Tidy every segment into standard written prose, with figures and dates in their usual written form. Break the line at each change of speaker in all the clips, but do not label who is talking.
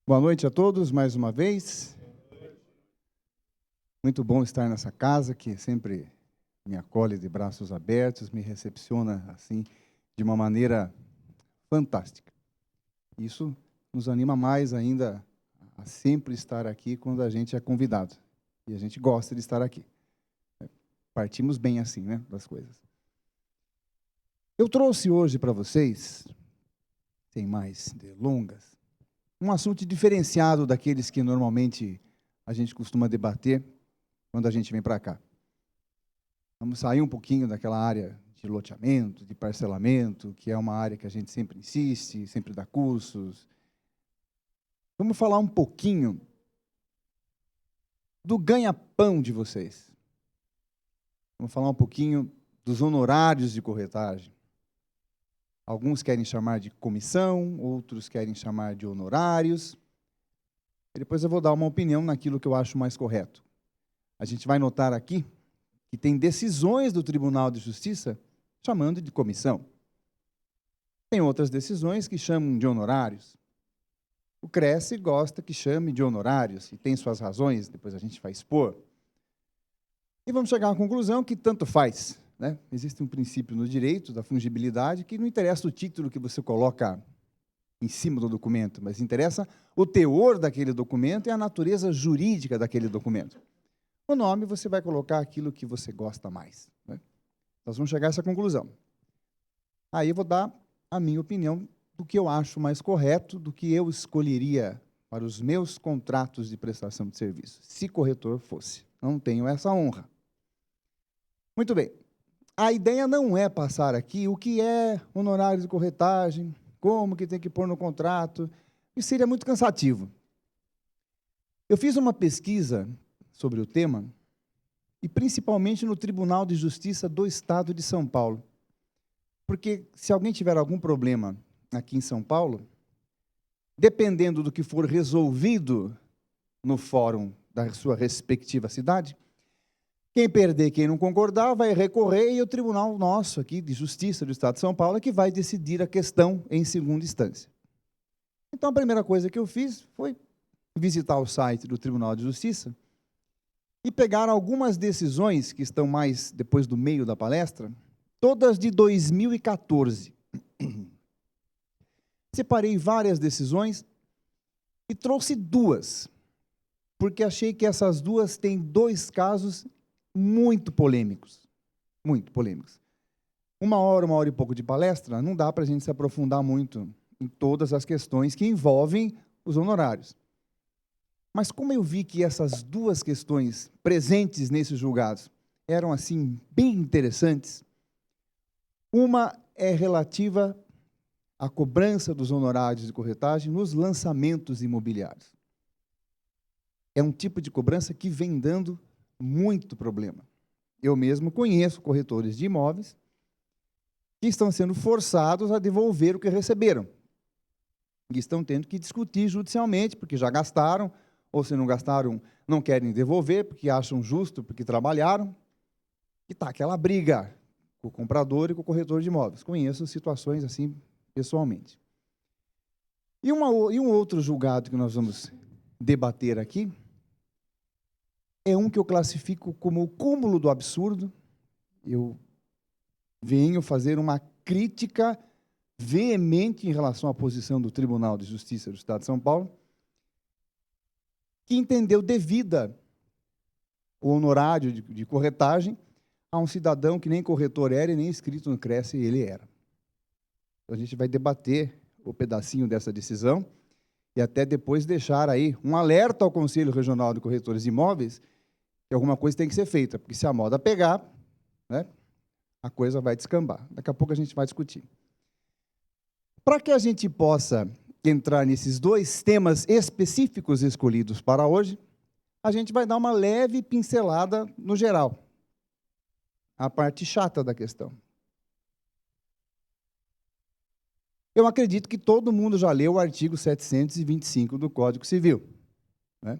Boa noite a todos, mais uma vez. Muito bom estar nessa casa, que sempre me acolhe de braços abertos, me recepciona assim, de uma maneira fantástica. Isso nos anima mais ainda a sempre estar aqui quando a gente é convidado. E a gente gosta de estar aqui. Partimos bem assim, né, das coisas. Eu trouxe hoje para vocês, sem mais delongas, um assunto diferenciado daqueles que normalmente a gente costuma debater quando a gente vem para cá. Vamos sair um pouquinho daquela área de loteamento, de parcelamento, que é uma área que a gente sempre insiste, sempre dá cursos. Vamos falar um pouquinho do ganha-pão de vocês. Vamos falar um pouquinho dos honorários de corretagem. Alguns querem chamar de comissão, outros querem chamar de honorários. E depois eu vou dar uma opinião naquilo que eu acho mais correto. A gente vai notar aqui que tem decisões do Tribunal de Justiça chamando de comissão. Tem outras decisões que chamam de honorários. O Cresce gosta que chame de honorários, e tem suas razões, depois a gente vai expor. E vamos chegar à conclusão que tanto faz, né? Existe um princípio no direito da fungibilidade que não interessa o título que você coloca em cima do documento, mas interessa o teor daquele documento e a natureza jurídica daquele documento. O nome você vai colocar aquilo que você gosta mais, né? Nós vamos chegar a essa conclusão. Aí eu vou dar a minha opinião do que eu acho mais correto, do que eu escolheria para os meus contratos de prestação de serviço, se corretor fosse. Não tenho essa honra. Muito bem. A ideia não é passar aqui o que é honorário de corretagem, como que tem que pôr no contrato. Isso seria muito cansativo. Eu fiz uma pesquisa sobre o tema, e principalmente no Tribunal de Justiça do Estado de São Paulo. Porque se alguém tiver algum problema aqui em São Paulo, dependendo do que for resolvido no fórum da sua respectiva cidade, quem perder, quem não concordar, vai recorrer, e o tribunal nosso aqui de Justiça do Estado de São Paulo é que vai decidir a questão em segunda instância. Então, a primeira coisa que eu fiz foi visitar o site do Tribunal de Justiça e pegar algumas decisões que estão mais depois do meio da palestra, todas de 2014. Separei várias decisões e trouxe duas, porque achei que essas duas têm dois casos muito polêmicos. Muito polêmicos. Uma hora e pouco de palestra, não dá para a gente se aprofundar muito em todas as questões que envolvem os honorários. Mas como eu vi que essas duas questões presentes nesses julgados eram, assim, bem interessantes, uma é relativa à cobrança dos honorários de corretagem nos lançamentos imobiliários. É um tipo de cobrança que vem dando muito problema. Eu mesmo conheço corretores de imóveis que estão sendo forçados a devolver o que receberam. E estão tendo que discutir judicialmente, porque já gastaram, ou se não gastaram, não querem devolver, porque acham justo, porque trabalharam. E está aquela briga com o comprador e com o corretor de imóveis. Conheço situações assim pessoalmente. E um outro julgado que nós vamos debater aqui é um que eu classifico como o cúmulo do absurdo. Eu venho fazer uma crítica veemente em relação à posição do Tribunal de Justiça do Estado de São Paulo, que entendeu devida o honorário de corretagem a um cidadão que nem corretor era e nem inscrito no Cresce ele era. Então, a gente vai debater o pedacinho dessa decisão e até depois deixar aí um alerta ao Conselho Regional de Corretores de Imóveis que alguma coisa tem que ser feita, porque se a moda pegar, né, a coisa vai descambar. Daqui a pouco a gente vai discutir. Para que a gente possa entrar nesses dois temas específicos escolhidos para hoje, a gente vai dar uma leve pincelada no geral, a parte chata da questão. Eu acredito que todo mundo já leu o artigo 725 do Código Civil, né?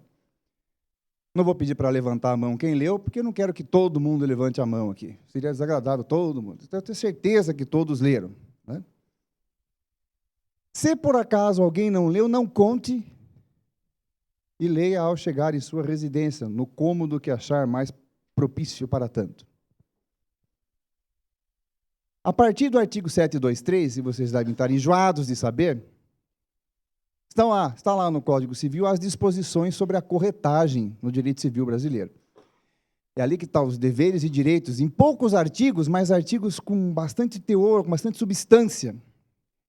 Não vou pedir para levantar a mão quem leu, porque eu não quero que todo mundo levante a mão aqui. Seria desagradável todo mundo. Então, eu tenho certeza que todos leram, né? Se por acaso alguém não leu, não conte, e leia ao chegar em sua residência, no cômodo que achar mais propício para tanto. A partir do artigo 723, e vocês devem estar enjoados de saber, está lá no Código Civil as disposições sobre a corretagem no direito civil brasileiro. É ali que estão os deveres e direitos, em poucos artigos, mas artigos com bastante teor, com bastante substância.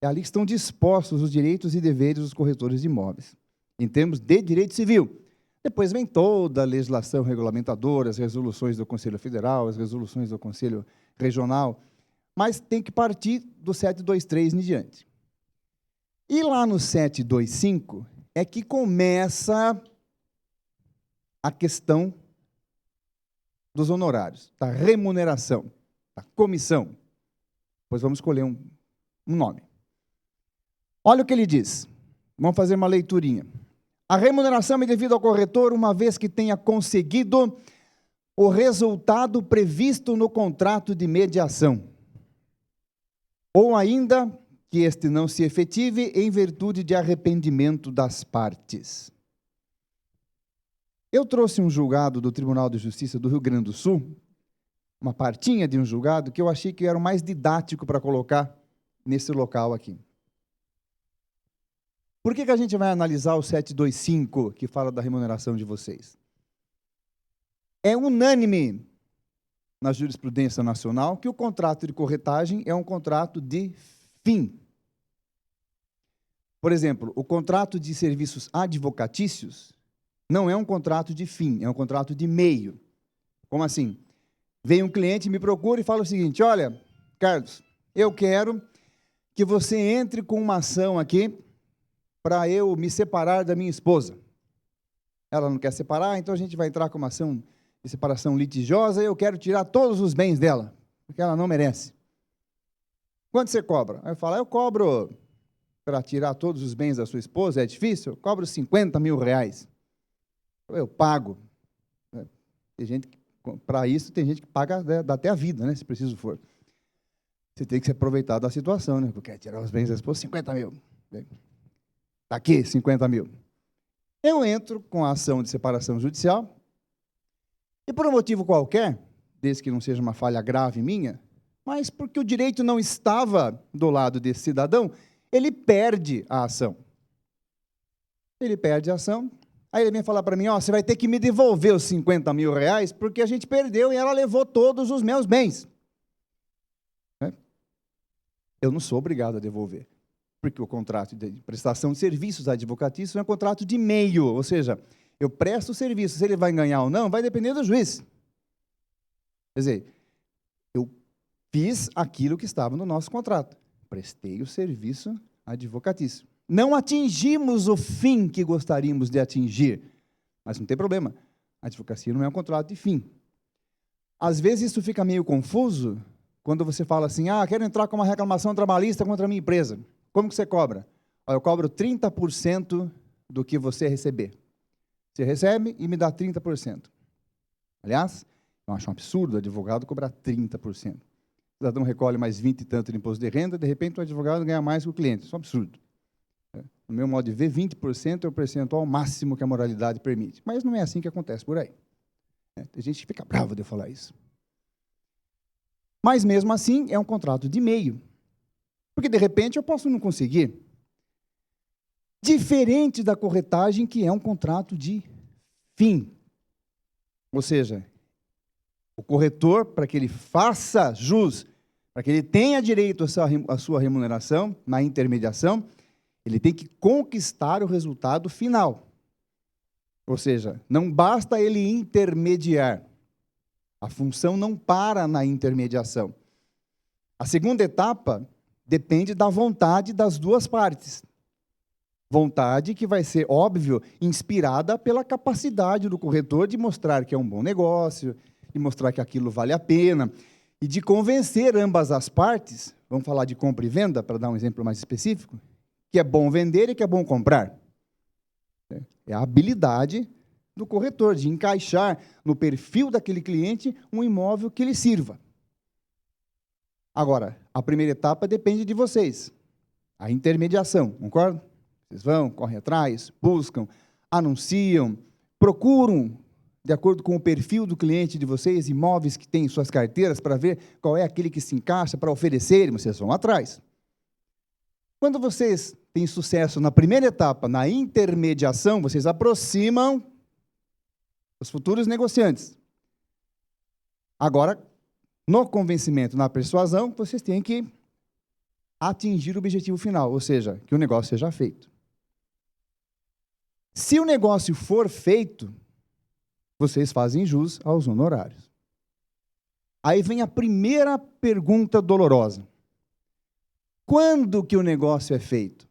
É ali que estão dispostos os direitos e deveres dos corretores de imóveis, em termos de direito civil. Depois vem toda a legislação regulamentadora, as resoluções do Conselho Federal, as resoluções do Conselho Regional, mas tem que partir do 723 em diante. E lá no 725 é que começa a questão dos honorários, da remuneração, da comissão. Pois vamos escolher um nome. Olha o que ele diz. Vamos fazer uma leiturinha. A remuneração é devida ao corretor uma vez que tenha conseguido o resultado previsto no contrato de mediação, ou ainda que este não se efetive em virtude de arrependimento das partes. Eu trouxe um julgado do Tribunal de Justiça do Rio Grande do Sul, uma partinha de um julgado que eu achei que era o mais didático para colocar nesse local aqui. Por que a gente vai analisar o 725, que fala da remuneração de vocês? É unânime na jurisprudência nacional que o contrato de corretagem é um contrato de fim. Por exemplo, o contrato de serviços advocatícios não é um contrato de fim, é um contrato de meio. Como assim? Vem um cliente, me procura e fala o seguinte: olha, Carlos, eu quero que você entre com uma ação aqui para eu me separar da minha esposa. Ela não quer separar, então a gente vai entrar com uma ação de separação litigiosa e eu quero tirar todos os bens dela, porque ela não merece. Quanto você cobra? Aí eu falo, eu cobro, para tirar todos os bens da sua esposa, é difícil? Eu cobro 50 mil reais. Eu pago. Tem gente para isso, tem gente que paga dá até a vida, né, se preciso for. Você tem que se aproveitar da situação, né? Porque tirar os bens da esposa, 50 mil. Está aqui, 50 mil. Eu entro com a ação de separação judicial e, por um motivo qualquer, desde que não seja uma falha grave minha, mas porque o direito não estava do lado desse cidadão, ele perde a ação. Ele perde a ação. Aí ele vem falar para mim, ó, você vai ter que me devolver os 50 mil reais porque a gente perdeu e ela levou todos os meus bens. Eu não sou obrigado a devolver, porque o contrato de prestação de serviços advocatícios é um contrato de meio, ou seja, eu presto o serviço, se ele vai ganhar ou não, vai depender do juiz. Quer dizer, eu fiz aquilo que estava no nosso contrato, prestei o serviço advocatício. Não atingimos o fim que gostaríamos de atingir, mas não tem problema. A advocacia não é um contrato de fim. Às vezes isso fica meio confuso quando você fala assim, quero entrar com uma reclamação trabalhista contra a minha empresa. Como que você cobra? Eu cobro 30% do que você receber. Você recebe e me dá 30%. Aliás, eu acho um absurdo o advogado cobrar 30%. O cidadão recolhe mais 20 e tanto de imposto de renda, de repente o advogado ganha mais que o cliente. Isso é um absurdo. No meu modo de ver, 20% é o percentual máximo que a moralidade permite. Mas não é assim que acontece por aí. Tem gente que fica brava de eu falar isso. Mas, mesmo assim, é um contrato de meio. Porque, de repente, eu posso não conseguir. Diferente da corretagem, que é um contrato de fim. Ou seja, o corretor, para que ele faça jus, para que ele tenha direito à sua remuneração na intermediação, ele tem que conquistar o resultado final. Ou seja, não basta ele intermediar. A função não para na intermediação. A segunda etapa depende da vontade das duas partes. Vontade que vai ser, óbvio, inspirada pela capacidade do corretor de mostrar que é um bom negócio, de mostrar que aquilo vale a pena, e de convencer ambas as partes, vamos falar de compra e venda, para dar um exemplo mais específico, que é bom vender e que é bom comprar. É a habilidade do corretor de encaixar no perfil daquele cliente um imóvel que lhe sirva. Agora, a primeira etapa depende de vocês. A intermediação, concorda? Vocês vão, correm atrás, buscam, anunciam, procuram, de acordo com o perfil do cliente de vocês, imóveis que têm em suas carteiras, para ver qual é aquele que se encaixa para oferecerem, vocês vão atrás. Quando vocês têm sucesso na primeira etapa, na intermediação, vocês aproximam os futuros negociantes. Agora, no convencimento, na persuasão, vocês têm que atingir o objetivo final, ou seja, que o negócio seja feito. Se o negócio for feito, vocês fazem jus aos honorários. Aí vem a primeira pergunta dolorosa. Quando que o negócio é feito?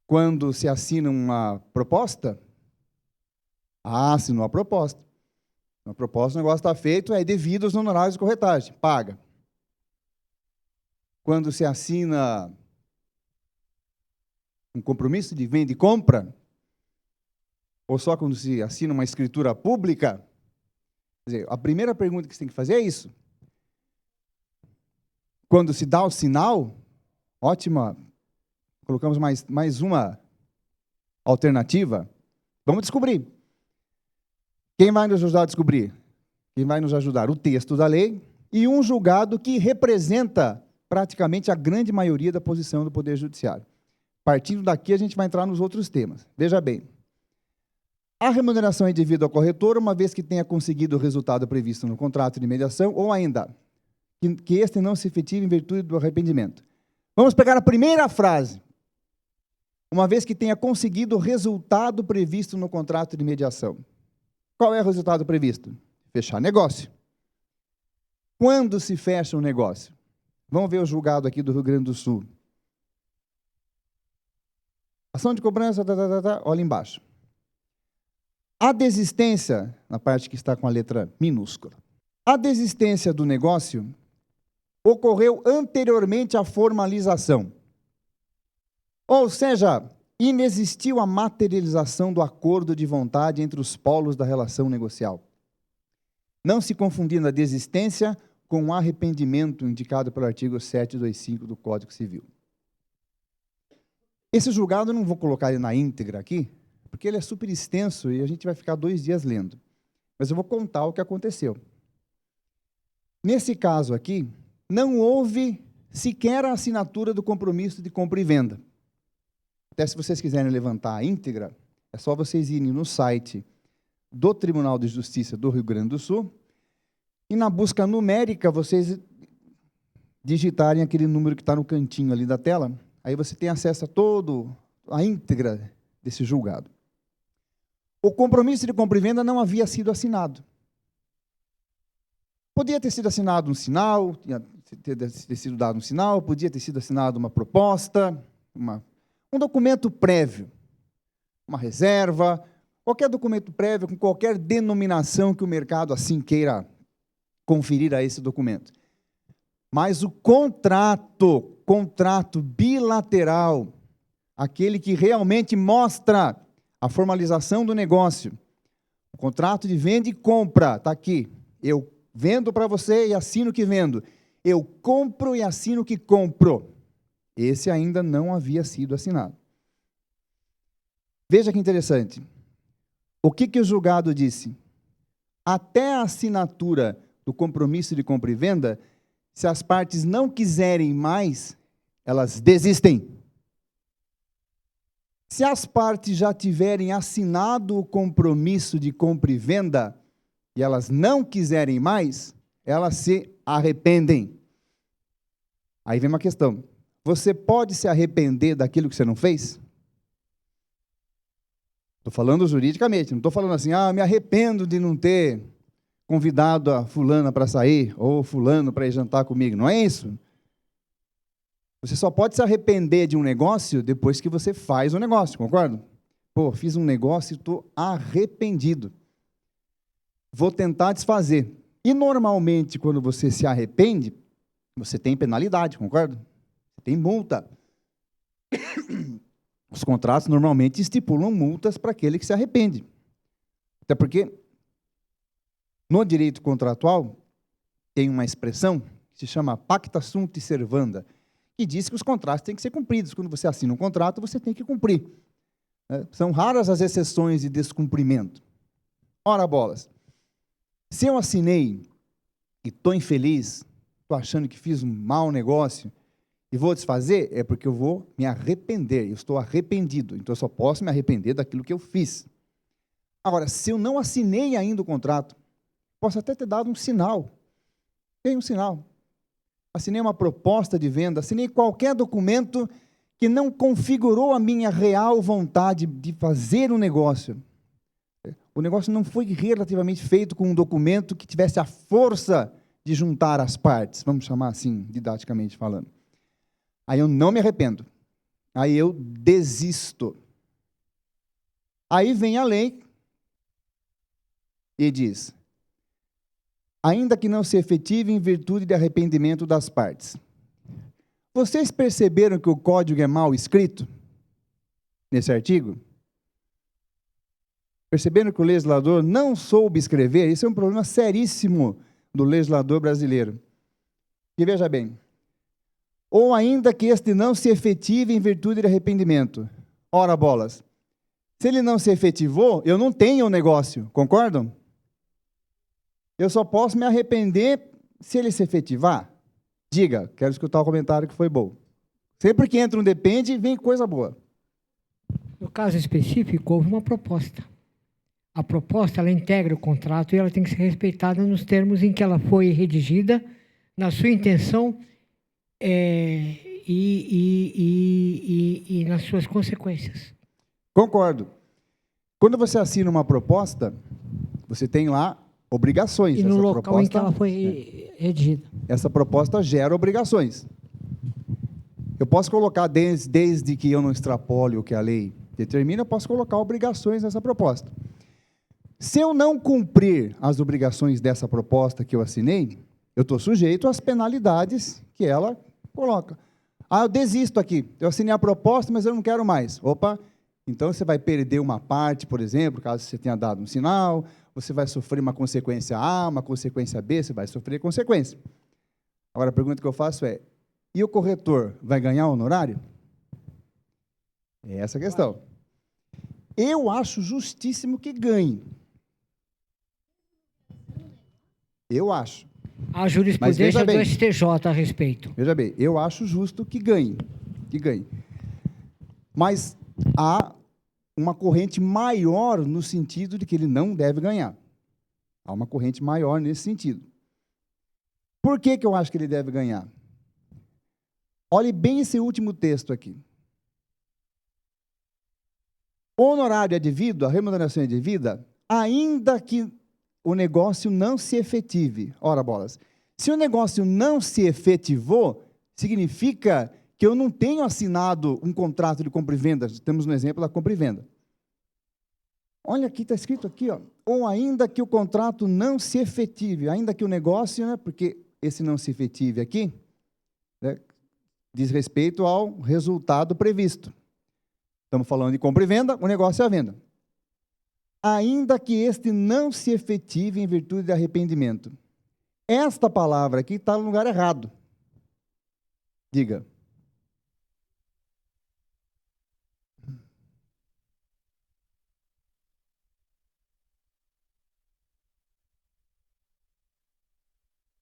Quando se assina uma proposta? Assinou a proposta. Na proposta, o negócio está feito, é devido aos honorários de corretagem, paga. Quando se assina um compromisso de venda e compra, ou só quando se assina uma escritura pública, quer dizer, a primeira pergunta que você tem que fazer é isso. Quando se dá o sinal, ótima, colocamos mais uma alternativa, vamos descobrir. Quem vai nos ajudar a descobrir? Quem vai nos ajudar? O texto da lei e um julgado que representa praticamente a grande maioria da posição do Poder Judiciário. Partindo daqui, a gente vai entrar nos outros temas. Veja bem, a remuneração é devida ao corretor, uma vez que tenha conseguido o resultado previsto no contrato de mediação, ou ainda, que este não se efetive em virtude do arrependimento. Vamos pegar a primeira frase. Uma vez que tenha conseguido o resultado previsto no contrato de mediação. Qual é o resultado previsto? Fechar negócio. Quando se fecha um negócio? Vamos ver o julgado aqui do Rio Grande do Sul. Ação de cobrança, olha embaixo. A desistência, na parte que está com a letra minúscula, a desistência do negócio ocorreu anteriormente à formalização. Ou seja, inexistiu a materialização do acordo de vontade entre os polos da relação negocial. Não se confundindo a desistência com o arrependimento indicado pelo artigo 725 do Código Civil. Esse julgado eu não vou colocar ele na íntegra aqui, porque ele é super extenso e a gente vai ficar 2 dias lendo. Mas eu vou contar o que aconteceu. Nesse caso aqui, não houve sequer a assinatura do compromisso de compra e venda. Até se vocês quiserem levantar a íntegra, é só vocês irem no site do Tribunal de Justiça do Rio Grande do Sul e na busca numérica vocês digitarem aquele número que está no cantinho ali da tela, aí você tem acesso a toda a íntegra desse julgado. O compromisso de compra e venda não havia sido assinado. Podia ter sido assinado um sinal, ter sido dado um sinal, podia ter sido assinado uma proposta, um documento prévio, uma reserva, qualquer documento prévio com qualquer denominação que o mercado assim queira conferir a esse documento. Mas o contrato bilateral, aquele que realmente mostra a formalização do negócio, o contrato de venda e compra, está aqui. Eu vendo para você e assino que vendo. Eu compro e assino que compro. Esse ainda não havia sido assinado. Veja que interessante. O que o julgado disse? Até a assinatura do compromisso de compra e venda, se as partes não quiserem mais, elas desistem. Se as partes já tiverem assinado o compromisso de compra e venda, e elas não quiserem mais, elas se arrependem. Aí vem uma questão. Você pode se arrepender daquilo que você não fez? Estou falando juridicamente, não estou falando assim, me arrependo de não ter convidado a fulana para sair, ou fulano para ir jantar comigo. Não é isso. Você só pode se arrepender de um negócio depois que você faz o negócio, concorda? Pô, fiz um negócio e estou arrependido. Vou tentar desfazer. E normalmente, quando você se arrepende, você tem penalidade, concorda? Você tem multa. Os contratos normalmente estipulam multas para aquele que se arrepende. Até porque, no direito contratual, tem uma expressão que se chama pacta sunt servanda, que diz que os contratos têm que ser cumpridos. Quando você assina um contrato, você tem que cumprir. São raras as exceções de descumprimento. Ora, bolas, se eu assinei e estou infeliz, estou achando que fiz um mau negócio e vou desfazer, é porque eu vou me arrepender, eu estou arrependido, então eu só posso me arrepender daquilo que eu fiz. Agora, se eu não assinei ainda o contrato, posso até ter dado um sinal. Tem um sinal. Assinei uma proposta de venda, assinei qualquer documento que não configurou a minha real vontade de fazer um negócio. O negócio não foi relativamente feito com um documento que tivesse a força de juntar as partes, vamos chamar assim, didaticamente falando. Aí eu não me arrependo. Aí eu desisto. Aí vem a lei e diz: ainda que não se efetive em virtude de arrependimento das partes. Vocês perceberam que o código é mal escrito nesse artigo? Perceberam que o legislador não soube escrever? Isso é um problema seríssimo do legislador brasileiro. E veja bem, ou ainda que este não se efetive em virtude de arrependimento. Ora, bolas, se ele não se efetivou, eu não tenho o negócio, concordam? Eu só posso me arrepender se ele se efetivar. Diga, quero escutar o comentário que foi bom. Sempre que entra um depende, vem coisa boa.
No caso específico, houve uma proposta. A proposta, ela integra o contrato e ela tem que ser respeitada nos termos em que ela foi redigida, na sua intenção e nas suas consequências.
Concordo. Quando você assina uma proposta, você tem lá obrigações.
E no local em que ela foi redigida.
Essa proposta gera obrigações. Eu posso colocar, desde que eu não extrapole o que a lei determina, eu posso colocar obrigações nessa proposta. Se eu não cumprir as obrigações dessa proposta que eu assinei, eu estou sujeito às penalidades que ela coloca. Ah, eu desisto aqui, eu assinei a proposta, mas eu não quero mais. Opa, então você vai perder uma parte, por exemplo, caso você tenha dado um sinal, você vai sofrer uma consequência A, uma consequência B, você vai sofrer consequência. Agora, a pergunta que eu faço é, e o corretor vai ganhar honorário? É essa a questão. Eu acho justíssimo que ganhe. Eu acho.
A jurisprudência do STJ a respeito.
Veja bem, eu acho justo que ganhe. Mas há uma corrente maior no sentido de que ele não deve ganhar. Há uma corrente maior nesse sentido. Por que eu acho que ele deve ganhar? Olhe bem esse último texto aqui. O honorário é devido, a remuneração é devida, ainda que o negócio não se efetive. Ora, bolas, se o negócio não se efetivou, significa que eu não tenho assinado um contrato de compra e venda. Temos um exemplo da compra e venda. Olha aqui, está escrito aqui, ó, ou ainda que o contrato não se efetive, ainda que o negócio, né, porque esse não se efetive aqui, né, diz respeito ao resultado previsto. Estamos falando de compra e venda, o negócio é a venda. Ainda que este não se efetive em virtude de arrependimento. Esta palavra aqui está no lugar errado. Diga.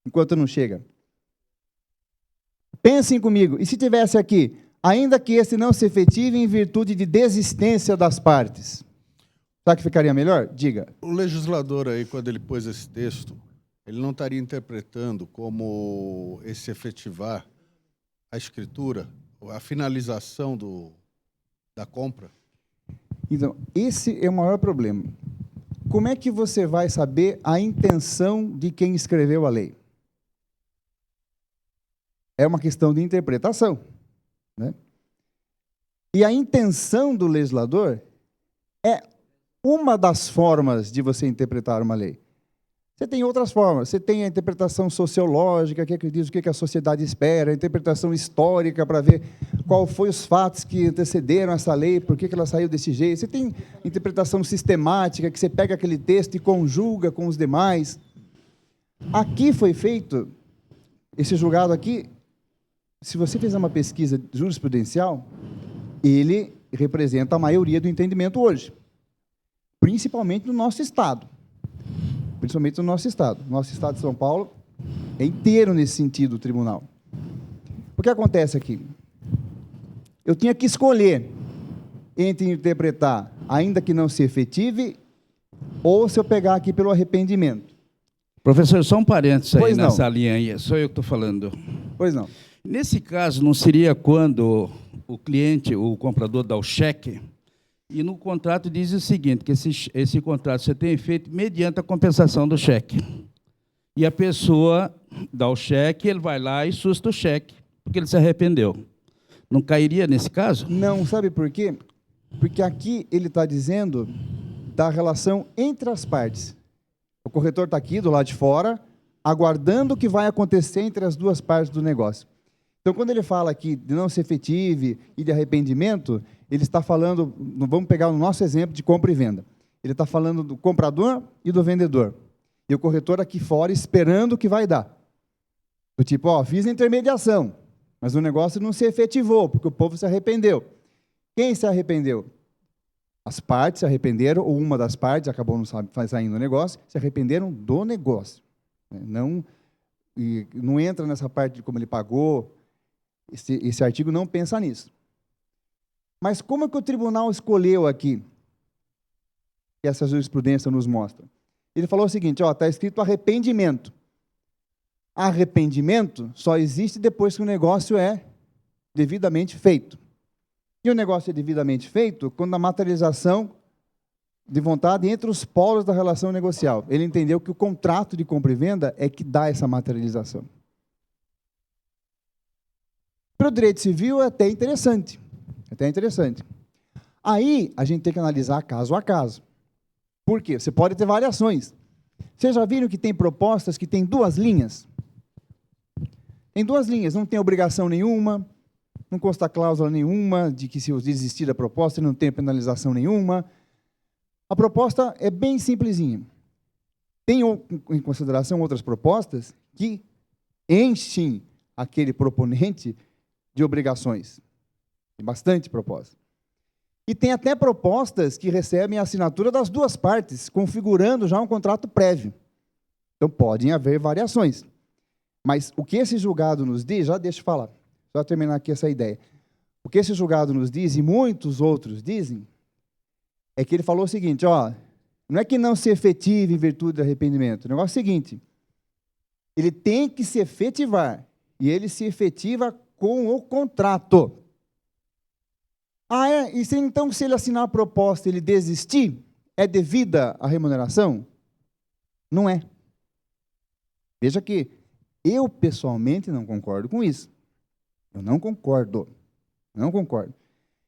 Enquanto não chega. Pensem comigo, e se tivesse aqui, ainda que esse não se efetive em virtude de desistência das partes, será que ficaria melhor? Diga.
O legislador aí, quando ele pôs esse texto, ele não estaria interpretando como esse efetivar a escritura, a finalização da compra?
Então, esse é o maior problema. Como é que você vai saber a intenção de quem escreveu a lei? É uma questão de interpretação, né? E a intenção do legislador é uma das formas de você interpretar uma lei. Você tem outras formas. Você tem a interpretação sociológica, que diz o que a sociedade espera, a interpretação histórica para ver qual foi os fatos que antecederam essa lei, por que ela saiu desse jeito. Você tem interpretação sistemática, que você pega aquele texto e conjuga com os demais. Aqui foi feito, esse julgado aqui, se você fizer uma pesquisa jurisprudencial, ele representa a maioria do entendimento hoje, principalmente no nosso Estado. Principalmente no nosso Estado. Nosso Estado de São Paulo é inteiro nesse sentido, o tribunal. O que acontece aqui? Eu tinha que escolher entre interpretar, ainda que não se efetive, ou se eu pegar aqui pelo arrependimento.
Professor, só um parênteses aí
Pois não.
nessa linha aí, sou eu que estou falando.
Pois não.
Nesse caso, não seria quando o cliente, o comprador dá o cheque, e no contrato diz o seguinte, que esse contrato você tem efeito mediante a compensação do cheque. E a pessoa dá o cheque, ele vai lá e susta o cheque, porque ele se arrependeu. Não cairia nesse caso?
Não, sabe por quê? Porque aqui ele está dizendo da relação entre as partes. O corretor está aqui, do lado de fora, aguardando o que vai acontecer entre as duas partes do negócio. Então, quando ele fala aqui de não se efetive e de arrependimento, ele está falando, vamos pegar o nosso exemplo de compra e venda. Ele está falando do comprador e do vendedor. E o corretor aqui fora esperando o que vai dar. Do tipo, ó, fiz a intermediação, mas o negócio não se efetivou, porque o povo se arrependeu. Quem se arrependeu? As partes se arrependeram, ou uma das partes, acabou não saindo o negócio, se arrependeram do negócio. Não entra nessa parte de como ele pagou, esse artigo não pensa nisso. Mas como é que o tribunal escolheu aqui, que essa jurisprudência nos mostra? Ele falou o seguinte, está escrito arrependimento. Arrependimento só existe depois que o negócio é devidamente feito. E o negócio é devidamente feito quando a materialização de vontade entre os polos da relação negocial. Ele entendeu que o contrato de compra e venda é que dá essa materialização. Para o direito civil é até interessante. Aí a gente tem que analisar caso a caso. Por quê? Você pode ter variações. Vocês já viram que tem propostas que tem duas linhas? Tem duas linhas, não tem obrigação nenhuma, não consta cláusula nenhuma de que se eu desistir da proposta não tem penalização nenhuma. A proposta é bem simplesinha. Tem em consideração outras propostas que enchem aquele proponente de obrigações. Tem bastante proposta. E tem até propostas que recebem a assinatura das duas partes, configurando já um contrato prévio. Então, podem haver variações. Mas o que esse julgado nos diz, já deixa eu falar, só terminar aqui essa ideia. O que esse julgado nos diz, e muitos outros dizem, é que ele falou o seguinte, não é que não se efetive em virtude do arrependimento. O negócio é o seguinte, ele tem que se efetivar, e ele se efetiva com o contrato. E então, se ele assinar a proposta e ele desistir, é devida a remuneração? Não é. Veja que eu, pessoalmente, não concordo com isso. Eu não concordo.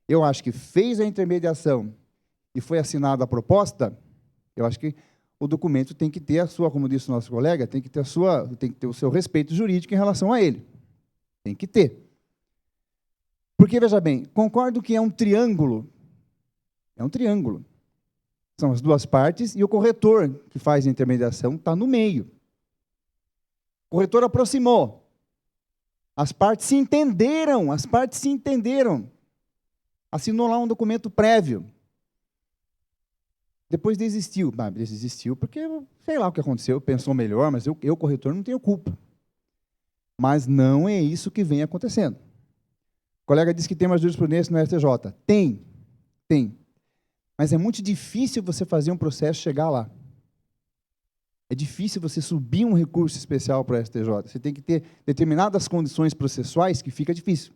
Eu acho que fez a intermediação e foi assinada a proposta, eu acho que o documento tem que ter a sua, como disse o nosso colega, tem que ter o seu respeito jurídico em relação a ele. Tem que ter. Porque, veja bem, concordo que é um triângulo. É um triângulo. São as duas partes e o corretor que faz a intermediação está no meio. O corretor aproximou. As partes se entenderam. Assinou lá um documento prévio. Depois desistiu. Desistiu porque, sei lá o que aconteceu, pensou melhor, mas eu corretor, não tenho culpa. Mas não é isso que vem acontecendo. O colega disse que tem uma jurisprudência no STJ. Tem. Mas é muito difícil você fazer um processo chegar lá. É difícil você subir um recurso especial para o STJ. Você tem que ter determinadas condições processuais que fica difícil.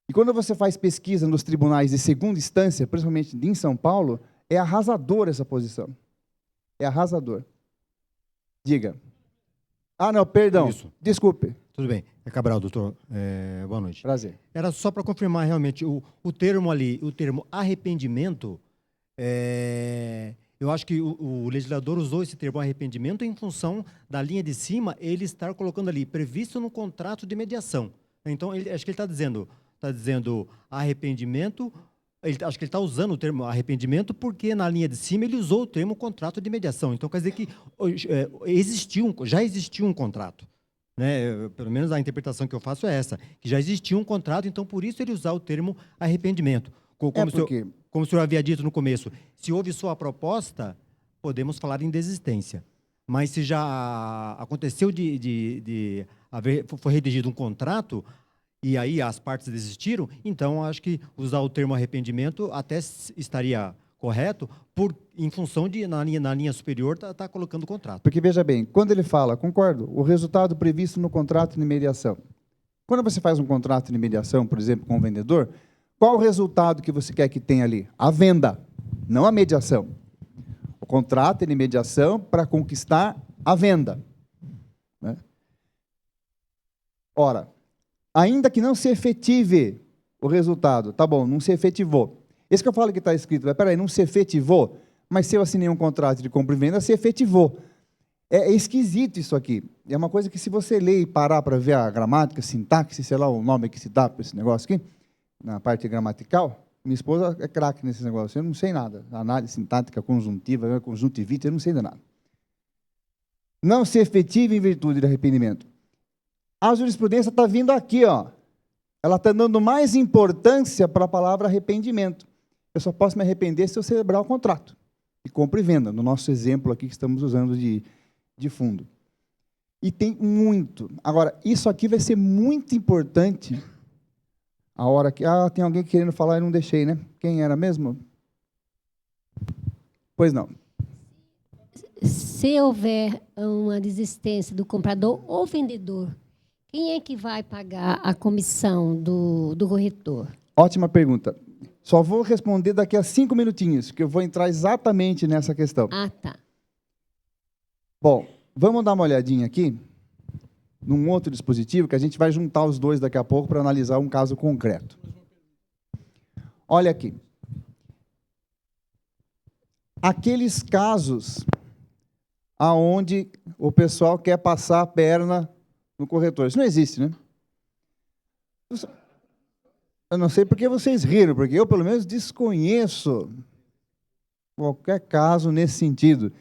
E quando você faz pesquisa nos tribunais de segunda instância, principalmente em São Paulo, é arrasador essa posição. É arrasador. Diga. Não, perdão. Isso. Desculpe.
Tudo bem. É Cabral, doutor. Boa noite.
Prazer.
Era só para confirmar realmente o termo ali, o termo arrependimento, eu acho que o legislador usou esse termo arrependimento em função da linha de cima, ele estar colocando ali, previsto no contrato de mediação. Então, acho que ele está dizendo arrependimento, acho que ele está usando o termo arrependimento porque na linha de cima ele usou o termo contrato de mediação. Então, quer dizer que já existiu um contrato. né? Pelo menos a interpretação que eu faço é essa, que já existia um contrato, então por isso ele usar o termo arrependimento. Como o senhor havia dito no começo, se houve só a proposta, podemos falar em desistência. Mas se já aconteceu foi redigido um contrato, e aí as partes desistiram, então acho que usar o termo arrependimento até estaria correto, em função de, na linha superior, tá colocando o contrato.
Porque, veja bem, quando ele fala, concordo, o resultado previsto no contrato de mediação. Quando você faz um contrato de mediação, por exemplo, com o vendedor, qual o resultado que você quer que tenha ali? A venda, não a mediação. O contrato é de mediação para conquistar a venda, né? Ora, ainda que não se efetive o resultado, tá bom, não se efetivou. Esse que eu falo que está escrito, mas peraí, não se efetivou, mas se eu assinei um contrato de compra e venda, se efetivou. É esquisito isso aqui. É uma coisa que, se você ler e parar para ver a gramática, sintaxe, sei lá o nome que se dá para esse negócio aqui, na parte gramatical, minha esposa é craque nesse negócio, eu não sei nada. Análise sintática, conjuntiva, conjuntivite, eu não sei de nada. Não se efetive em virtude de arrependimento. A jurisprudência está vindo aqui, ó. Ela está dando mais importância para a palavra arrependimento. Eu só posso me arrepender se eu celebrar o contrato de compra e venda, no nosso exemplo aqui que estamos usando de fundo. E tem muito. Agora, isso aqui vai ser muito importante a hora que... tem alguém querendo falar e não deixei, né? Quem era mesmo? Pois não.
Se houver uma desistência do comprador ou vendedor, quem é que vai pagar a comissão do corretor?
Ótima pergunta. Só vou responder daqui a 5 minutinhos, que eu vou entrar exatamente nessa questão.
Ah, tá.
Bom, vamos dar uma olhadinha aqui num outro dispositivo, que a gente vai juntar os dois daqui a pouco para analisar um caso concreto. Olha aqui. Aqueles casos aonde o pessoal quer passar a perna no corretor. Isso não existe, né? Eu não sei porque vocês riram, porque eu, pelo menos, desconheço qualquer caso nesse sentido,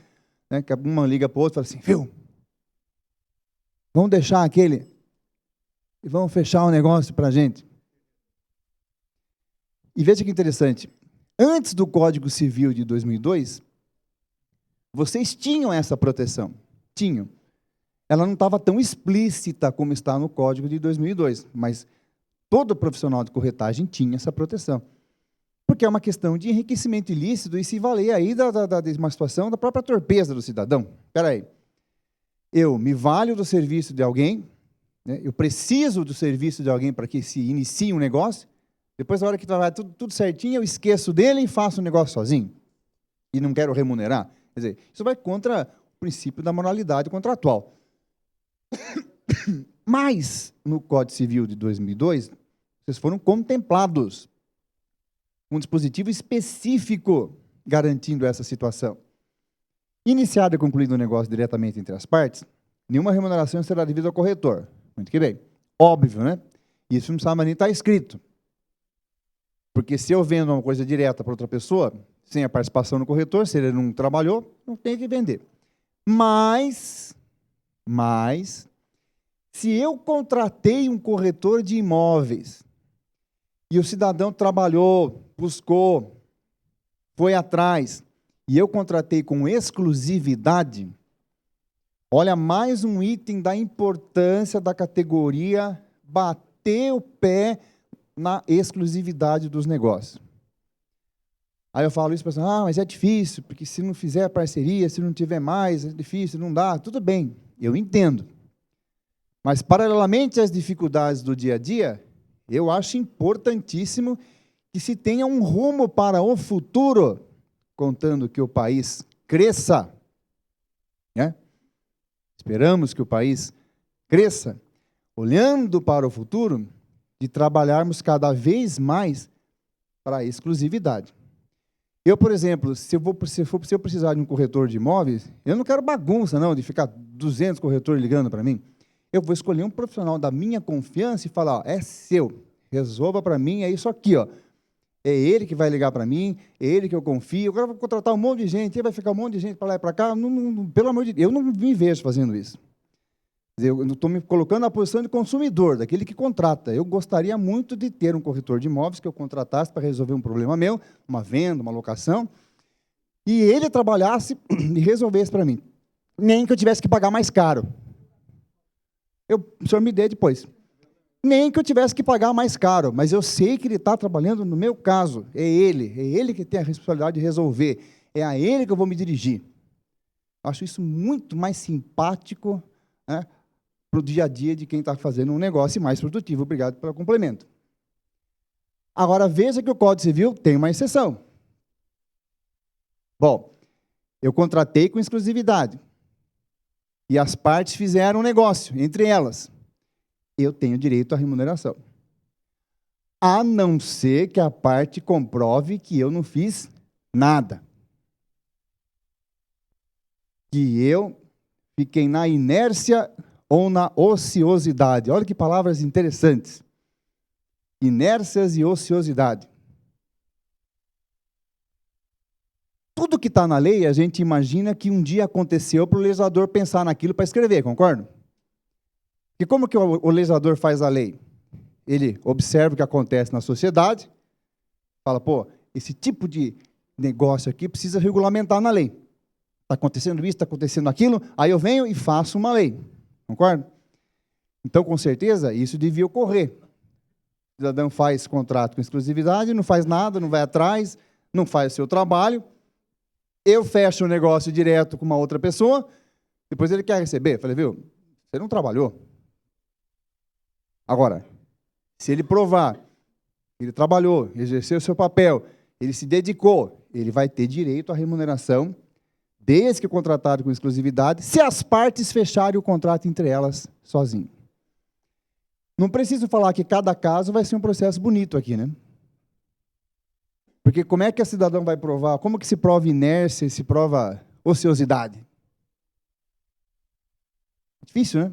né? Que uma liga para o outro e fala assim, viu? Vamos deixar aquele e vamos fechar o negócio para a gente. E veja que interessante. Antes do Código Civil de 2002, vocês tinham essa proteção. Tinham. Ela não estava tão explícita como está no Código de 2002, mas todo profissional de corretagem tinha essa proteção. Porque é uma questão de enriquecimento ilícito e se valer aí de uma situação da própria torpeza do cidadão. Espera aí. Eu me valho do serviço de alguém, né? Eu preciso do serviço de alguém para que se inicie um negócio, depois, na hora que vai tudo certinho, eu esqueço dele e faço o negócio sozinho. E não quero remunerar. Quer dizer, isso vai contra o princípio da moralidade contratual. Mas, no Código Civil de 2002, vocês foram contemplados um dispositivo específico garantindo essa situação. Iniciado e concluído o negócio diretamente entre as partes, nenhuma remuneração será devida ao corretor. Muito que bem. Óbvio, né? Isso não precisava nem estar escrito. Porque se eu vendo uma coisa direta para outra pessoa, sem a participação do corretor, se ele não trabalhou, não tem que vender. Mas, se eu contratei um corretor de imóveis e o cidadão trabalhou, buscou, foi atrás, e eu contratei com exclusividade, olha, mais um item da importância da categoria bater o pé na exclusividade dos negócios. Aí eu falo isso para você, mas é difícil, porque se não fizer parceria, se não tiver mais, é difícil, não dá. Tudo bem, eu entendo. Mas, paralelamente às dificuldades do dia a dia, eu acho importantíssimo que se tenha um rumo para o futuro, contando que o país cresça, né? Esperamos que o país cresça, olhando para o futuro, de trabalharmos cada vez mais para a exclusividade. Eu, por exemplo, se eu precisar de um corretor de imóveis, eu não quero bagunça, não, de ficar 200 corretores ligando para mim. Eu vou escolher um profissional da minha confiança e falar, é seu, resolva para mim, é isso aqui, ó. É ele que vai ligar para mim, é ele que eu confio. Agora eu vou contratar um monte de gente, vai ficar um monte de gente para lá e para cá. Pelo amor de Deus, eu não me vejo fazendo isso. Quer dizer, eu estou me colocando na posição de consumidor, daquele que contrata. Eu gostaria muito de ter um corretor de imóveis que eu contratasse para resolver um problema meu, uma venda, uma locação, e ele trabalhasse e resolvesse para mim. Nem que eu tivesse que pagar mais caro. O senhor me dê depois. Nem que eu tivesse que pagar mais caro, mas eu sei que ele está trabalhando no meu caso. É ele que tem a responsabilidade de resolver. É a ele que eu vou me dirigir. Acho isso muito mais simpático, né, para o dia a dia de quem está fazendo um negócio mais produtivo. Obrigado pelo complemento. Agora, veja que o Código Civil tem uma exceção. Bom, eu contratei com exclusividade. E as partes fizeram um negócio entre elas. Eu tenho direito à remuneração. A não ser que a parte comprove que eu não fiz nada. Que eu fiquei na inércia ou na ociosidade. Olha que palavras interessantes. Inércias e ociosidade. Tudo que está na lei, a gente imagina que um dia aconteceu para o legislador pensar naquilo para escrever, concorda? E como que o legislador faz a lei? Ele observa o que acontece na sociedade, fala, pô, esse tipo de negócio aqui precisa regulamentar na lei. Está acontecendo isso, está acontecendo aquilo, aí eu venho e faço uma lei. Concorda? Então, com certeza, isso devia ocorrer. O cidadão faz contrato com exclusividade, não faz nada, não vai atrás, não faz o seu trabalho. Eu fecho o negócio direto com uma outra pessoa, depois ele quer receber. Falei, viu, você não trabalhou. Agora, se ele provar que ele trabalhou, exerceu o seu papel, ele se dedicou, ele vai ter direito à remuneração, desde que contratado com exclusividade, se as partes fecharem o contrato entre elas sozinho. Não preciso falar que cada caso vai ser um processo bonito aqui, né? Porque como é que a cidadão vai provar? Como que se prova inércia e se prova ociosidade? Difícil, né?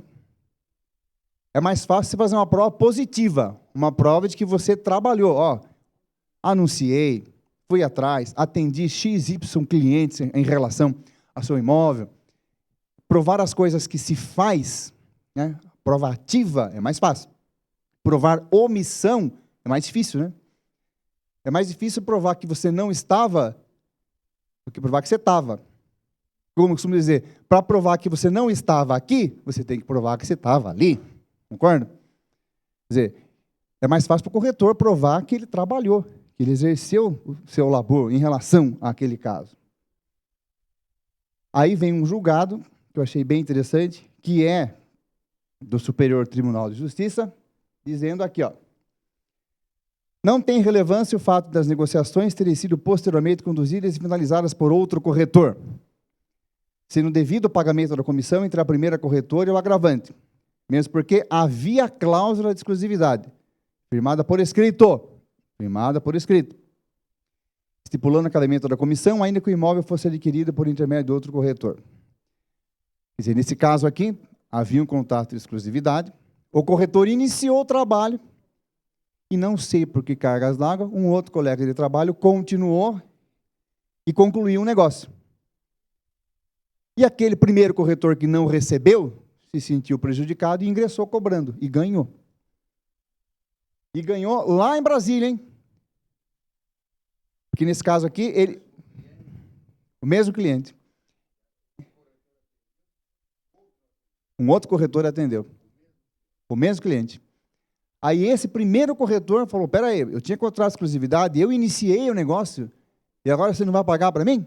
É mais fácil você fazer uma prova positiva, uma prova de que você trabalhou. Ó, anunciei, fui atrás, atendi XY clientes em relação ao seu imóvel. Provar as coisas que se faz, né? Prova ativa é mais fácil. Provar omissão é mais difícil, né? É mais difícil provar que você não estava do que provar que você estava. Como eu costumo dizer, para provar que você não estava aqui, você tem que provar que você estava ali. Concorda? Quer dizer, é mais fácil para o corretor provar que ele trabalhou, que ele exerceu o seu labor em relação àquele caso. Aí vem um julgado, que eu achei bem interessante, que é do Superior Tribunal de Justiça, dizendo aqui, ó, não tem relevância o fato das negociações terem sido posteriormente conduzidas e finalizadas por outro corretor, sendo devido o pagamento da comissão entre a primeira corretora e o agravante, mesmo porque havia cláusula de exclusividade, firmada por escrito, estipulando o acabamento da comissão, ainda que o imóvel fosse adquirido por intermédio de outro corretor. Quer dizer, nesse caso aqui, havia um contrato de exclusividade, o corretor iniciou o trabalho, e não sei por que cargas d'água, um outro colega de trabalho continuou e concluiu o negócio. E aquele primeiro corretor que não recebeu, se sentiu prejudicado e ingressou cobrando, e ganhou. E ganhou lá em Brasília, hein? Porque nesse caso aqui, o mesmo cliente. Um outro corretor atendeu. O mesmo cliente. Aí esse primeiro corretor falou, peraí, eu tinha contrato de exclusividade, eu iniciei o negócio, e agora você não vai pagar para mim?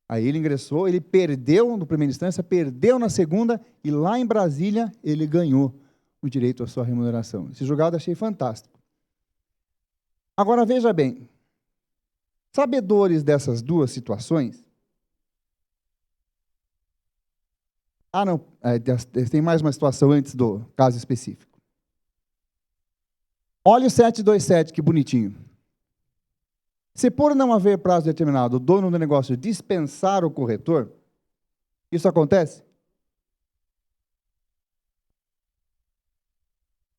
Aí ele ingressou, ele perdeu na primeira instância, perdeu na segunda, e lá em Brasília ele ganhou o direito à sua remuneração. Esse julgado eu achei fantástico. Agora veja bem, sabedores dessas duas situações, não, tem mais uma situação antes do caso específico. Olha o 727, que bonitinho. Se por não haver prazo determinado, o dono do negócio dispensar o corretor, isso acontece?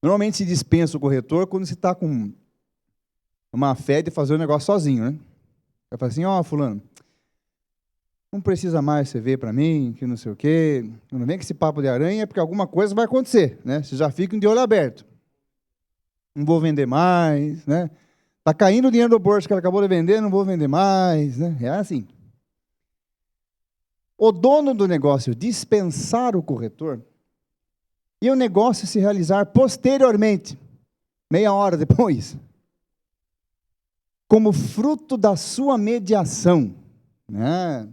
Normalmente se dispensa o corretor quando se está com uma fé de fazer o negócio sozinho, né? Vai falar assim, ó, fulano, não precisa mais você ver para mim, que não sei o quê, não vem com esse papo de aranha, porque alguma coisa vai acontecer, né? Vocês já ficam de olho aberto. Não vou vender mais, né? Está caindo o dinheiro do bolso que ela acabou de vender, não vou vender mais, né? É assim. O dono do negócio dispensar o corretor e o negócio se realizar posteriormente, meia hora depois, como fruto da sua mediação, né?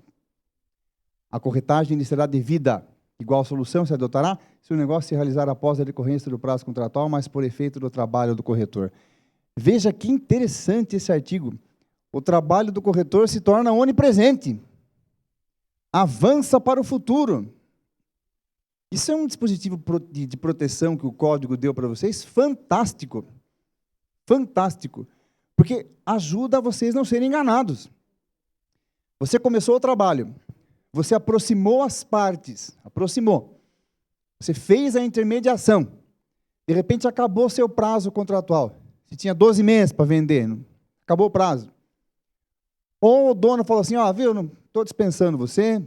A corretagem lhe será devida. Igual solução se adotará se o negócio se realizar após a decorrência do prazo contratual, mas por efeito do trabalho do corretor. Veja que interessante esse artigo. O trabalho do corretor se torna onipresente. Avança para o futuro. Isso é um dispositivo de proteção que o código deu para vocês, fantástico. Fantástico. Porque ajuda a vocês não serem enganados. Você começou o trabalho, você aproximou as partes, Você fez a intermediação. De repente acabou seu prazo contratual. Você tinha 12 meses para vender, acabou o prazo. Ou o dono falou assim, viu, não estou dispensando você,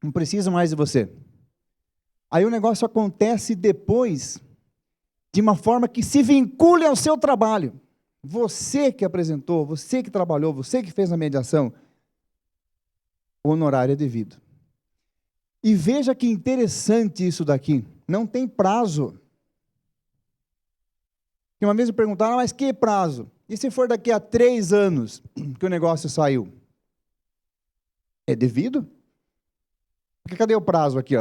não preciso mais de você. Aí o negócio acontece depois, de uma forma que se vincule ao seu trabalho. Você que apresentou, você que trabalhou, você que fez a mediação, o honorário é devido. E veja que interessante isso daqui, não tem prazo. E uma vez me perguntaram, mas que prazo? E se for daqui a 3 anos que o negócio saiu? É devido? Porque cadê o prazo aqui?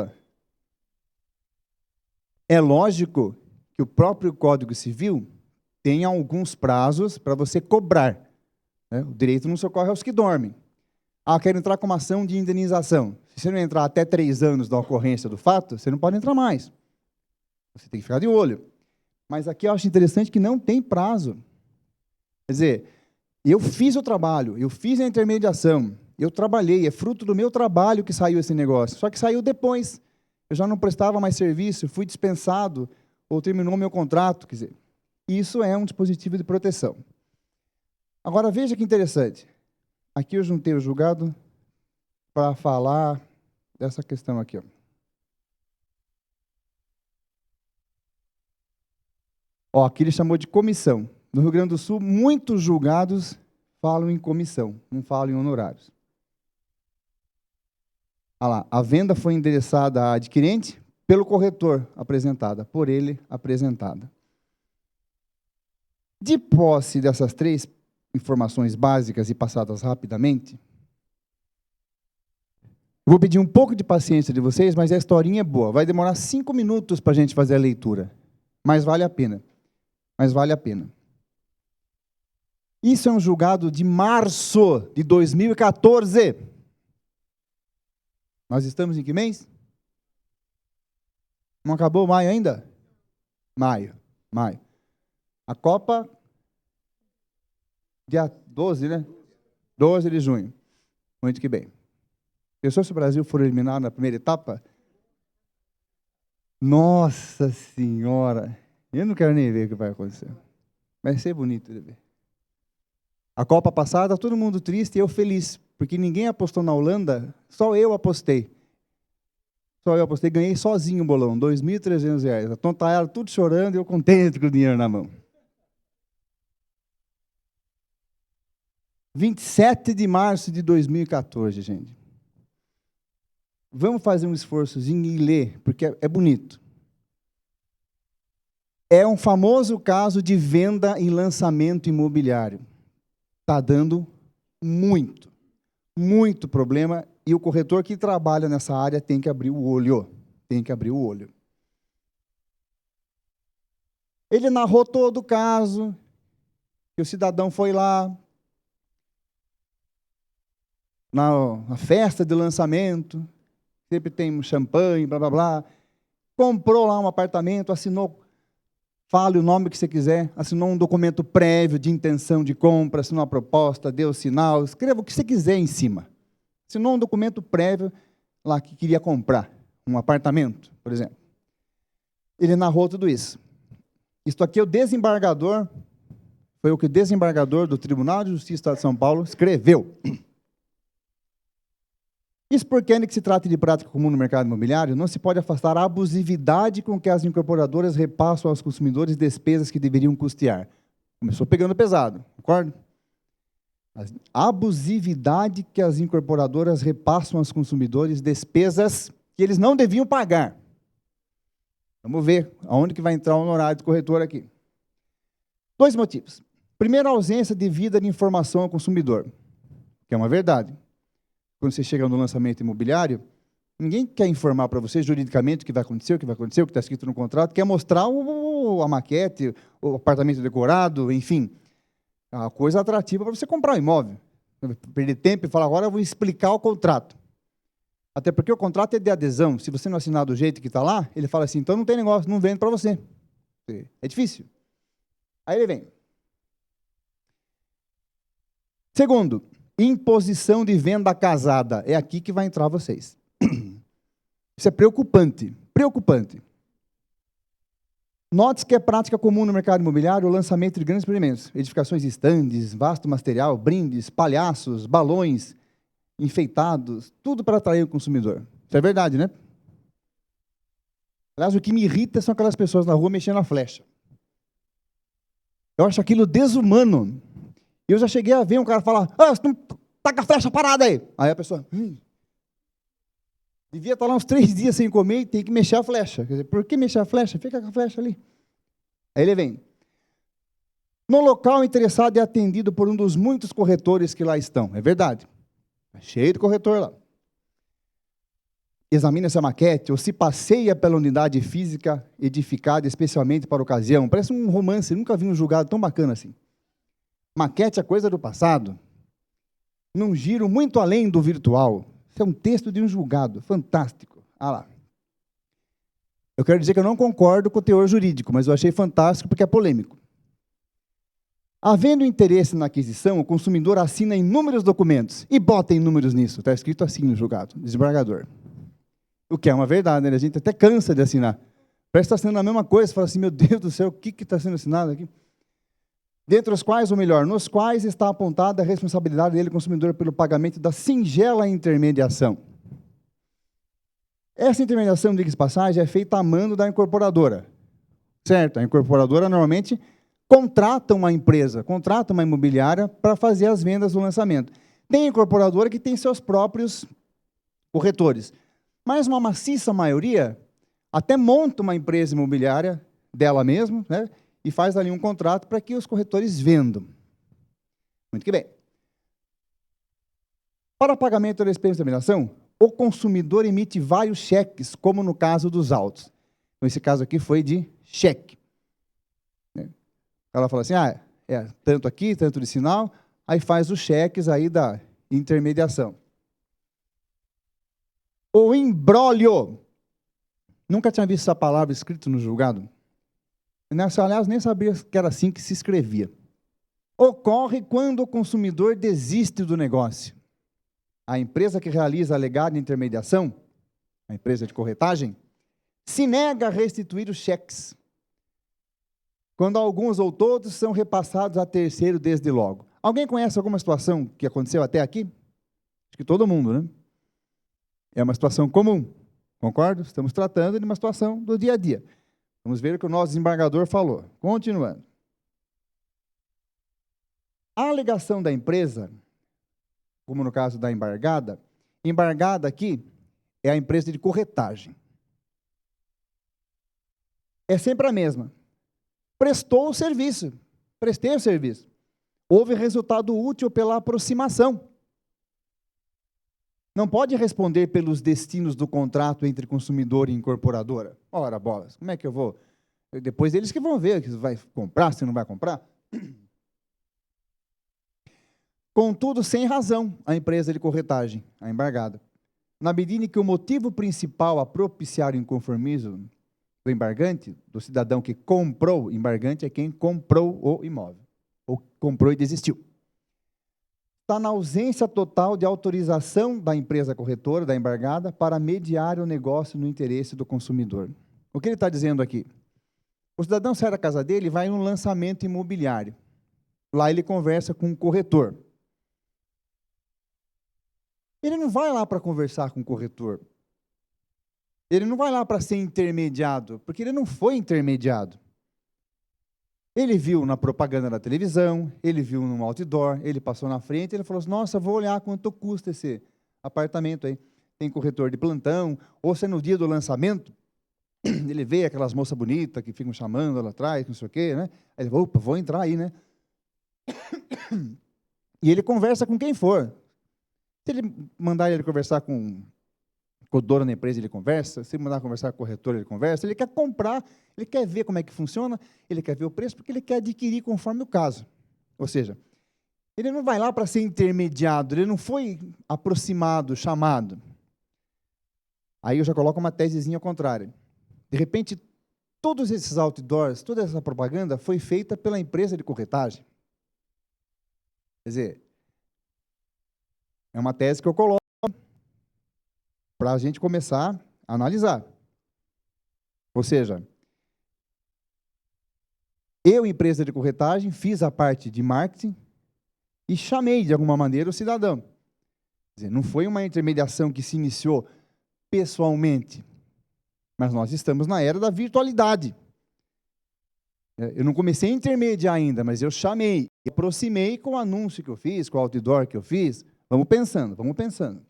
É lógico que o próprio Código Civil tem alguns prazos para você cobrar, né? O direito não socorre aos que dormem. Quero entrar com uma ação de indenização. Se você não entrar até 3 anos da ocorrência do fato, você não pode entrar mais. Você tem que ficar de olho. Mas aqui eu acho interessante que não tem prazo. Quer dizer, eu fiz o trabalho, eu fiz a intermediação, eu trabalhei, é fruto do meu trabalho que saiu esse negócio. Só que saiu depois. Eu já não prestava mais serviço, fui dispensado, ou terminou meu contrato. Quer dizer, isso é um dispositivo de proteção. Agora, veja que interessante. Aqui eu juntei o julgado para falar dessa questão aqui. Aqui ele chamou de comissão. No Rio Grande do Sul, muitos julgados falam em comissão, não falam em honorários. A venda foi endereçada à adquirente pelo corretor apresentada, por ele apresentada. De posse dessas 3 informações básicas e passadas rapidamente, vou pedir um pouco de paciência de vocês, mas a historinha é boa. Vai demorar 5 minutos para a gente fazer a leitura, mas vale a pena. Isso é um julgado de março de 2014. Nós estamos em que mês? Não acabou maio ainda? Maio. A Copa, dia 12, né? 12 de junho. Muito que bem. Pensou se o Brasil for eliminado na primeira etapa? Nossa Senhora! Eu não quero nem ver o que vai acontecer. Vai ser bonito de ver. A Copa passada, todo mundo triste e eu feliz, porque ninguém apostou na Holanda, só eu apostei. Ganhei sozinho o bolão, R$ 2.300. A tontaiada tudo chorando e eu contente com o dinheiro na mão. 27 de março de 2014, gente. Vamos fazer um esforçozinho e ler, porque é bonito. É um famoso caso de venda em lançamento imobiliário. Está dando muito problema e o corretor que trabalha nessa área tem que abrir o olho. Ele narrou todo o caso, que o cidadão foi lá, na festa de lançamento, sempre tem um champanhe, blá, blá, blá, comprou lá um apartamento, assinou, fale o nome que você quiser, assinou um documento prévio de intenção de compra, assinou uma proposta, deu sinal, escreva o que você quiser em cima. Assinou um documento prévio lá que queria comprar um apartamento, por exemplo. Ele narrou tudo isso. Isto aqui é o desembargador, foi o que o desembargador do Tribunal de Justiça do Estado de São Paulo escreveu. Isso porque, ainda que se trate de prática comum no mercado imobiliário, não se pode afastar a abusividade com que as incorporadoras repassam aos consumidores despesas que deveriam custear. Começou pegando pesado, concorda? A abusividade que as incorporadoras repassam aos consumidores despesas que eles não deviam pagar. Vamos ver aonde que vai entrar o honorário do corretor aqui. 2 motivos. Primeiro, a ausência devida de informação ao consumidor, que é uma verdade. Quando você chega no lançamento imobiliário, ninguém quer informar para você juridicamente o que vai acontecer, o que está escrito no contrato, quer mostrar a maquete, o apartamento decorado, enfim, a coisa atrativa para você comprar um imóvel. Perder tempo e falar, agora eu vou explicar o contrato. Até porque o contrato é de adesão. Se você não assinar do jeito que está lá, ele fala assim, então não tem negócio, não vendo para você. É difícil. Aí ele vem. Segundo, imposição de venda casada. É aqui que vai entrar vocês. Isso é preocupante. Preocupante. Note que é prática comum no mercado imobiliário o lançamento de grandes empreendimentos. Edificações de estandes, vasto material, brindes, palhaços, balões, enfeitados, tudo para atrair o consumidor. Isso é verdade, né? Aliás, o que me irrita são aquelas pessoas na rua mexendo a flecha. Eu acho aquilo desumano. Eu já cheguei a ver um cara falar, você não tá com a flecha parada aí. Aí a pessoa, devia estar lá uns 3 dias sem comer e tem que mexer a flecha. Quer dizer, por que mexer a flecha? Fica com a flecha ali. Aí ele vem. No local, o interessado é atendido por um dos muitos corretores que lá estão. É verdade. Está cheio de corretor lá. Examina essa maquete ou se passeia pela unidade física edificada especialmente para a ocasião. Parece um romance, nunca vi um julgado tão bacana assim. Maquete é coisa do passado. Num giro muito além do virtual. Isso é um texto de um julgado. Fantástico. Ah lá. Eu quero dizer que eu não concordo com o teor jurídico, mas eu achei fantástico porque é polêmico. Havendo interesse na aquisição, o consumidor assina inúmeros documentos. E bota em números nisso. Está escrito assim no julgado. Desembargador. O que é uma verdade, né? A gente até cansa de assinar. Parece que está assinando a mesma coisa. Você fala assim, meu Deus do céu, o que está sendo assinado aqui? Dentre os quais, ou melhor, nos quais está apontada a responsabilidade dele, consumidor, pelo pagamento da singela intermediação. Essa intermediação, diga-se de passagem, é feita a mando da incorporadora. Certo? A incorporadora, normalmente, contrata uma empresa, contrata uma imobiliária para fazer as vendas do lançamento. Tem incorporadora que tem seus próprios corretores. Mas uma maciça maioria até monta uma empresa imobiliária dela mesma, né? E faz ali um contrato para que os corretores vendam. Muito que bem. Para pagamento da despesa de intermediação, o consumidor emite vários cheques, como no caso dos autos. Então, esse caso aqui foi de cheque. Ela fala assim, tanto aqui, tanto de sinal, aí faz os cheques aí da intermediação. O imbróglio. Nunca tinha visto essa palavra escrita no julgado. Aliás, nem sabia que era assim que se escrevia. Ocorre quando o consumidor desiste do negócio. A empresa que realiza a alegada intermediação, a empresa de corretagem, se nega a restituir os cheques, quando alguns ou todos são repassados a terceiro desde logo. Alguém conhece alguma situação que aconteceu até aqui? Acho que todo mundo, né? É uma situação comum, concordo? Estamos tratando de uma situação do dia a dia. Vamos ver o que o nosso desembargador falou. Continuando. A alegação da empresa, como no caso da embargada aqui é a empresa de corretagem. É sempre a mesma. Prestou o serviço. Prestei o serviço. Houve resultado útil pela aproximação. Não pode responder pelos destinos do contrato entre consumidor e incorporadora. Ora, bolas, como é que eu vou? Depois eles que vão ver se vai comprar, se não vai comprar. Contudo, sem razão, a empresa de corretagem, a embargada, na medida em que o motivo principal a propiciar o inconformismo do embargante, do cidadão que comprou o embargante, é quem comprou o imóvel, ou comprou e desistiu. Está na ausência total de autorização da empresa corretora, da embargada, para mediar o negócio no interesse do consumidor. O que ele está dizendo aqui? O cidadão sai da casa dele e vai num lançamento imobiliário. Lá ele conversa com um corretor. Ele não vai lá para conversar com o corretor. Ele não vai lá para ser intermediado, porque ele não foi intermediado. Ele viu na propaganda da televisão, ele viu no outdoor, ele passou na frente, ele falou assim, nossa, vou olhar quanto custa esse apartamento aí. Tem corretor de plantão, ou se é no dia do lançamento, ele vê aquelas moças bonitas que ficam chamando lá atrás, não sei o quê, né? Aí ele fala, opa, vou entrar aí, né? E ele conversa com quem for. Se ele mandar ele conversar com o dono da empresa, ele conversa. Se ele mandar conversar com o corretor, ele conversa. Ele quer comprar, ele quer ver como é que funciona, ele quer ver o preço, porque ele quer adquirir conforme o caso. Ou seja, ele não vai lá para ser intermediado, ele não foi aproximado, chamado. Aí eu já coloco uma tesezinha contrária. De repente, todos esses outdoors, toda essa propaganda foi feita pela empresa de corretagem. Quer dizer, é uma tese que eu coloco para a gente começar a analisar. Ou seja, eu, empresa de corretagem, fiz a parte de marketing e chamei, de alguma maneira, o cidadão. Quer dizer, não foi uma intermediação que se iniciou pessoalmente, mas nós estamos na era da virtualidade. Eu não comecei a intermediar ainda, mas eu chamei, aproximei com o anúncio que eu fiz, com o outdoor que eu fiz. Vamos pensando, vamos pensando.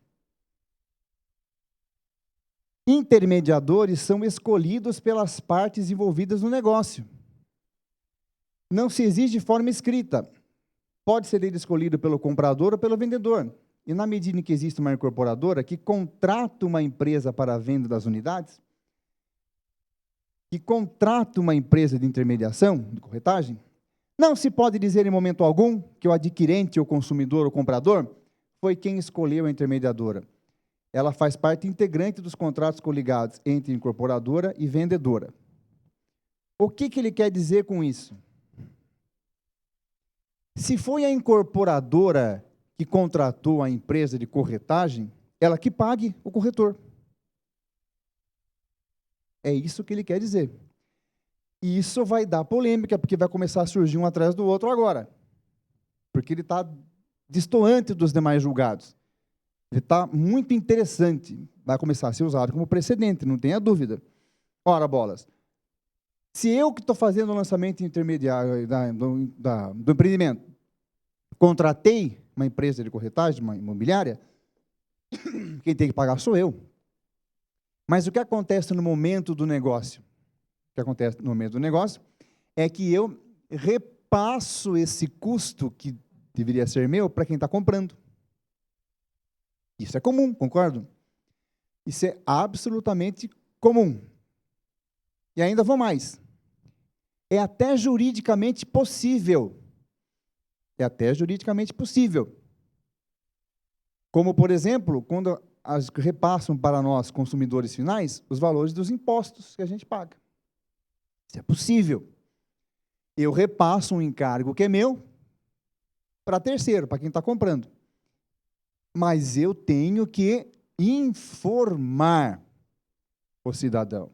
Intermediadores são escolhidos pelas partes envolvidas no negócio. Não se exige de forma escrita. Pode ser ele escolhido pelo comprador ou pelo vendedor. E na medida em que existe uma incorporadora que contrata uma empresa para a venda das unidades, que contrata uma empresa de intermediação, de corretagem, não se pode dizer em momento algum que o adquirente, o consumidor, o comprador, foi quem escolheu a intermediadora. Ela faz parte integrante dos contratos coligados entre incorporadora e vendedora. O que ele quer dizer com isso? Se foi a incorporadora que contratou a empresa de corretagem, ela que pague o corretor. É isso que ele quer dizer. E isso vai dar polêmica, porque vai começar a surgir um atrás do outro agora. Porque ele está destoante dos demais julgados. Ele está muito interessante. Vai começar a ser usado como precedente, não tenha dúvida. Ora, bolas. Se eu que estou fazendo o lançamento intermediário do empreendimento, contratei uma empresa de corretagem, uma imobiliária, quem tem que pagar sou eu. Mas o que acontece no momento do negócio? O que acontece no momento do negócio é que eu repasso esse custo que deveria ser meu para quem está comprando. Isso é comum, concordo? Isso é absolutamente comum. E ainda vou mais. É até juridicamente possível. É até juridicamente possível. Como, por exemplo, quando repassam para nós, consumidores finais, os valores dos impostos que a gente paga. Isso é possível. Eu repasso um encargo que é meu para terceiro, para quem está comprando. Mas eu tenho que informar o cidadão.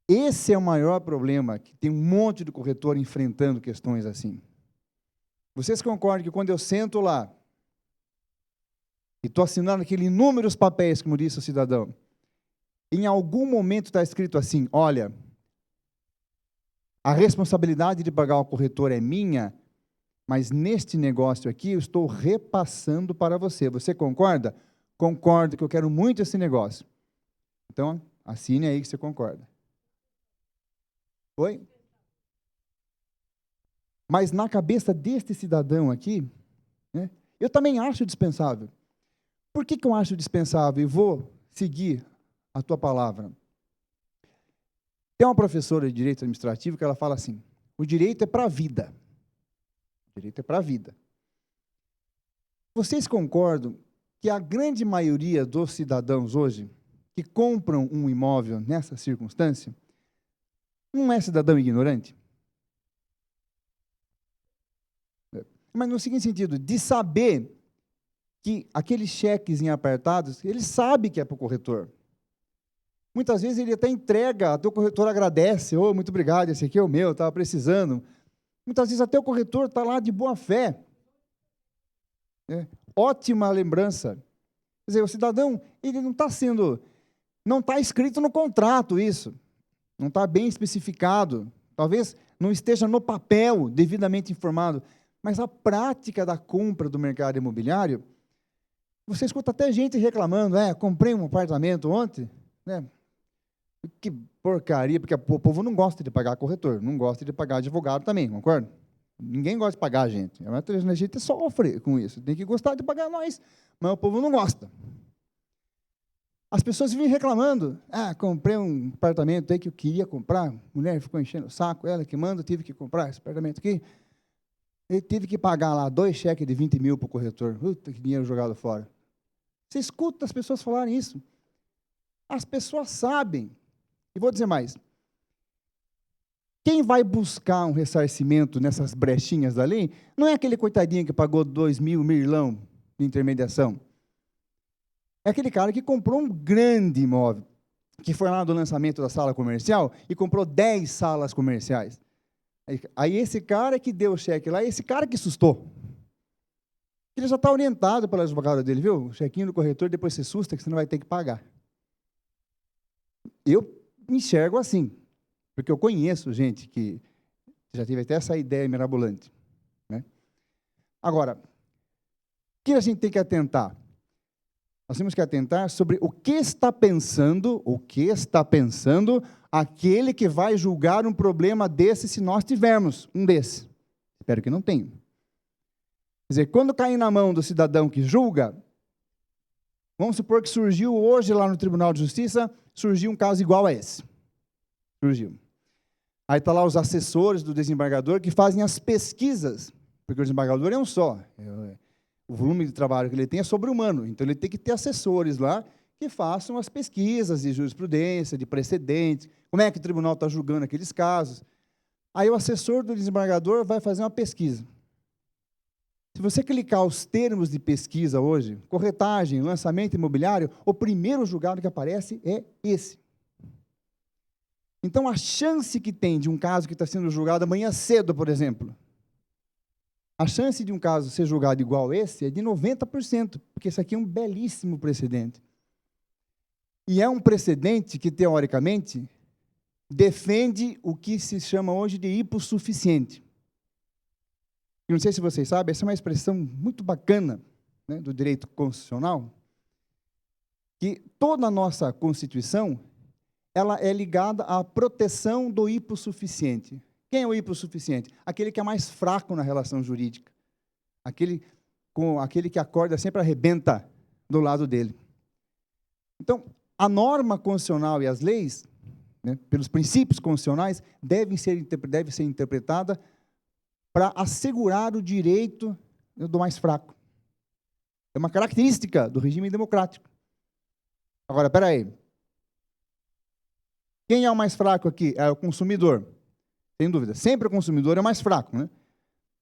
Esse é o maior problema, que tem um monte de corretor enfrentando questões assim. Vocês concordam que quando eu sento lá e estou assinando aqueles inúmeros papéis, como disse o cidadão, em algum momento está escrito assim, olha, a responsabilidade de pagar o corretor é minha, mas neste negócio aqui eu estou repassando para você. Você concorda? Concordo que eu quero muito esse negócio. Então, assine aí que você concorda. Oi? Mas na cabeça deste cidadão aqui, né, eu também acho dispensável. Por que eu acho dispensável? E vou seguir a tua palavra. Tem uma professora de direito administrativo que ela fala assim, o direito é para a vida. O direito é para a vida. Vocês concordam que a grande maioria dos cidadãos hoje que compram um imóvel nessa circunstância não é cidadão ignorante? Mas no seguinte sentido, de saber que aqueles cheques em apertados, ele sabe que é para o corretor. Muitas vezes ele até entrega, até o corretor agradece, oh, muito obrigado, esse aqui é o meu, estava precisando. Muitas vezes até o corretor está lá de boa fé. ótima lembrança. Quer dizer, o cidadão, ele não está sendo... Não está escrito no contrato isso. Não está bem especificado. Talvez não esteja no papel devidamente informado. Mas a prática da compra do mercado imobiliário, você escuta até gente reclamando, comprei um apartamento ontem, né? Que porcaria, porque o povo não gosta de pagar corretor, não gosta de pagar advogado também, concorda? Ninguém gosta de pagar a gente. A gente sofre com isso. Tem que gostar de pagar nós, mas o povo não gosta. As pessoas vivem reclamando. Comprei um apartamento aí que eu queria comprar. A mulher ficou enchendo o saco, ela que manda, tive que comprar esse apartamento aqui. Ele teve que pagar lá 2 cheques de 20 mil para o corretor. Puta, que dinheiro jogado fora. Você escuta as pessoas falarem isso. As pessoas sabem. E vou dizer mais. Quem vai buscar um ressarcimento nessas brechinhas da lei, não é aquele coitadinho que pagou 2 mil mirlão de intermediação. É aquele cara que comprou um grande imóvel, que foi lá do lançamento da sala comercial e comprou 10 salas comerciais. Aí esse cara que deu o cheque lá, esse cara que assustou. Ele já está orientado pela advogada dele, viu? O chequinho do corretor, depois você assusta que você não vai ter que pagar. Eu me enxergo assim, porque eu conheço gente que já teve até essa ideia mirabolante, né? Agora, o que a gente tem que atentar? Nós temos que atentar sobre o que está pensando aquele que vai julgar um problema desse se nós tivermos um desse. Espero que não tenha. Quer dizer, quando cair na mão do cidadão que julga, vamos supor que surgiu hoje lá no Tribunal de Justiça, surgiu um caso igual a esse. Surgiu. Aí está lá os assessores do desembargador que fazem as pesquisas, porque o desembargador é um só. O volume de trabalho que ele tem é sobre-humano, então ele tem que ter assessores lá que façam as pesquisas de jurisprudência, de precedentes, como é que o tribunal está julgando aqueles casos. Aí o assessor do desembargador vai fazer uma pesquisa. Se você clicar os termos de pesquisa hoje, corretagem, lançamento imobiliário, o primeiro julgado que aparece é esse. Então, a chance que tem de um caso que está sendo julgado amanhã cedo, por exemplo, a chance de um caso ser julgado igual esse é de 90%, porque isso aqui é um belíssimo precedente. E é um precedente que, teoricamente, defende o que se chama hoje de hipossuficiente. E não sei se vocês sabem, essa é uma expressão muito bacana, né, do direito constitucional, que toda a nossa Constituição ela é ligada à proteção do hipossuficiente. Quem é o hipossuficiente? Aquele que é mais fraco na relação jurídica. Aquele que acorda sempre arrebenta do lado dele. Então, a norma constitucional e as leis, né, pelos princípios constitucionais, deve ser interpretada para assegurar o direito do mais fraco. É uma característica do regime democrático. Agora, espera aí. Quem é o mais fraco aqui? É o consumidor. Sem dúvida. Sempre o consumidor é o mais fraco, né?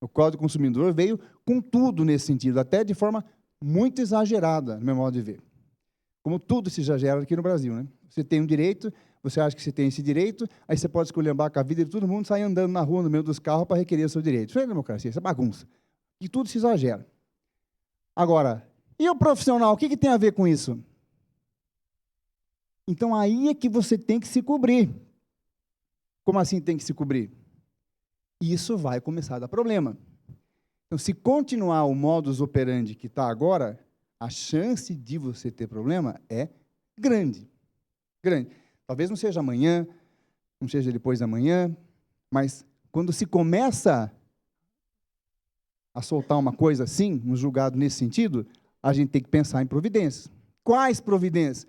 O Código do Consumidor veio com tudo nesse sentido, até de forma muito exagerada, no meu modo de ver. Como tudo se exagera aqui no Brasil, né? Você tem um direito, você acha que você tem esse direito, aí você pode esculhambar com a vida de todo mundo, sair andando na rua, no meio dos carros, para requerer o seu direito. Isso é democracia, isso é bagunça. E tudo se exagera. Agora, e o profissional, o que tem a ver com isso? Então, aí é que você tem que se cobrir. Como assim tem que se cobrir? Isso vai começar a dar problema. Então, se continuar o modus operandi que está agora, a chance de você ter problema é grande. Grande. Talvez não seja amanhã, não seja depois da manhã, mas quando se começa a soltar uma coisa assim, um julgado nesse sentido, a gente tem que pensar em providências. Quais providências?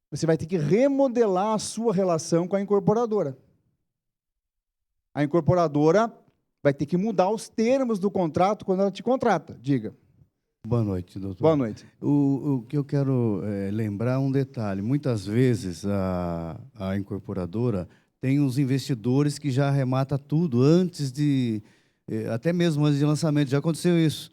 Você vai ter que remodelar a sua relação com a incorporadora. A incorporadora vai ter que mudar os termos do contrato quando ela te contrata. Diga.
Boa noite, doutor.
Boa noite.
O que eu quero lembrar um detalhe. Muitas vezes a incorporadora tem os investidores que já arremata tudo antes de, até mesmo antes de lançamento. Já aconteceu isso.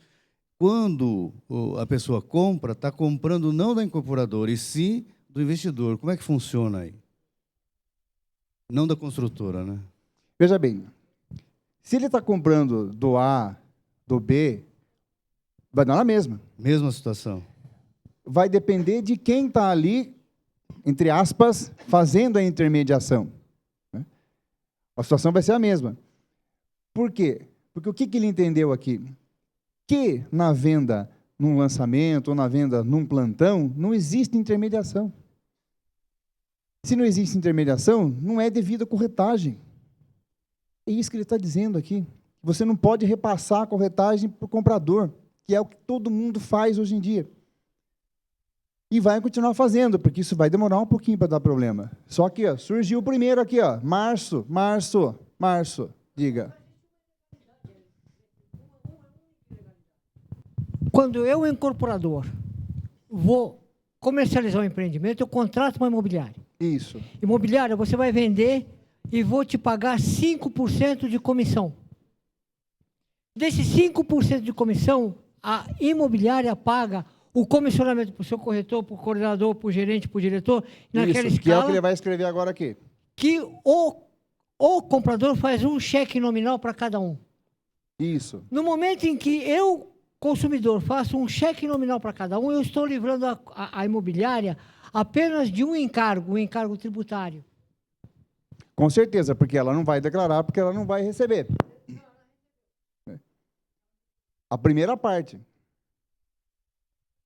Quando a pessoa compra, está comprando não da incorporadora, e sim do investidor. Como é que funciona aí? Não da construtora, né?
Veja bem, se ele está comprando do A, do B, Vai dar na mesma.
Mesma situação.
Vai depender de quem está ali, entre aspas, fazendo a intermediação. Né? A situação vai ser a mesma. Por quê? Porque o que ele entendeu aqui? Que na venda num lançamento ou na venda num plantão, não existe intermediação. Se não existe intermediação, não é devida corretagem. É isso que ele está dizendo aqui. Você não pode repassar a corretagem para o comprador, que é o que todo mundo faz hoje em dia. E vai continuar fazendo, porque isso vai demorar um pouquinho para dar problema. Só que surgiu o primeiro aqui, março, diga.
Quando eu, incorporador, vou comercializar um empreendimento, eu contrato uma imobiliária.
Isso.
Imobiliária, você vai vender e vou te pagar 5% de comissão. Desses 5% de comissão, a imobiliária paga o comissionamento para o seu corretor, para o coordenador, para o gerente, para o diretor, naquela
Isso, que é o
escala,
que ele vai escrever agora aqui.
que o comprador faz um cheque nominal para cada um.
Isso.
No momento em que eu, consumidor, faço um cheque nominal para cada um, eu estou livrando a imobiliária apenas de um encargo tributário.
Com certeza, porque ela não vai declarar, porque ela não vai receber. A primeira parte.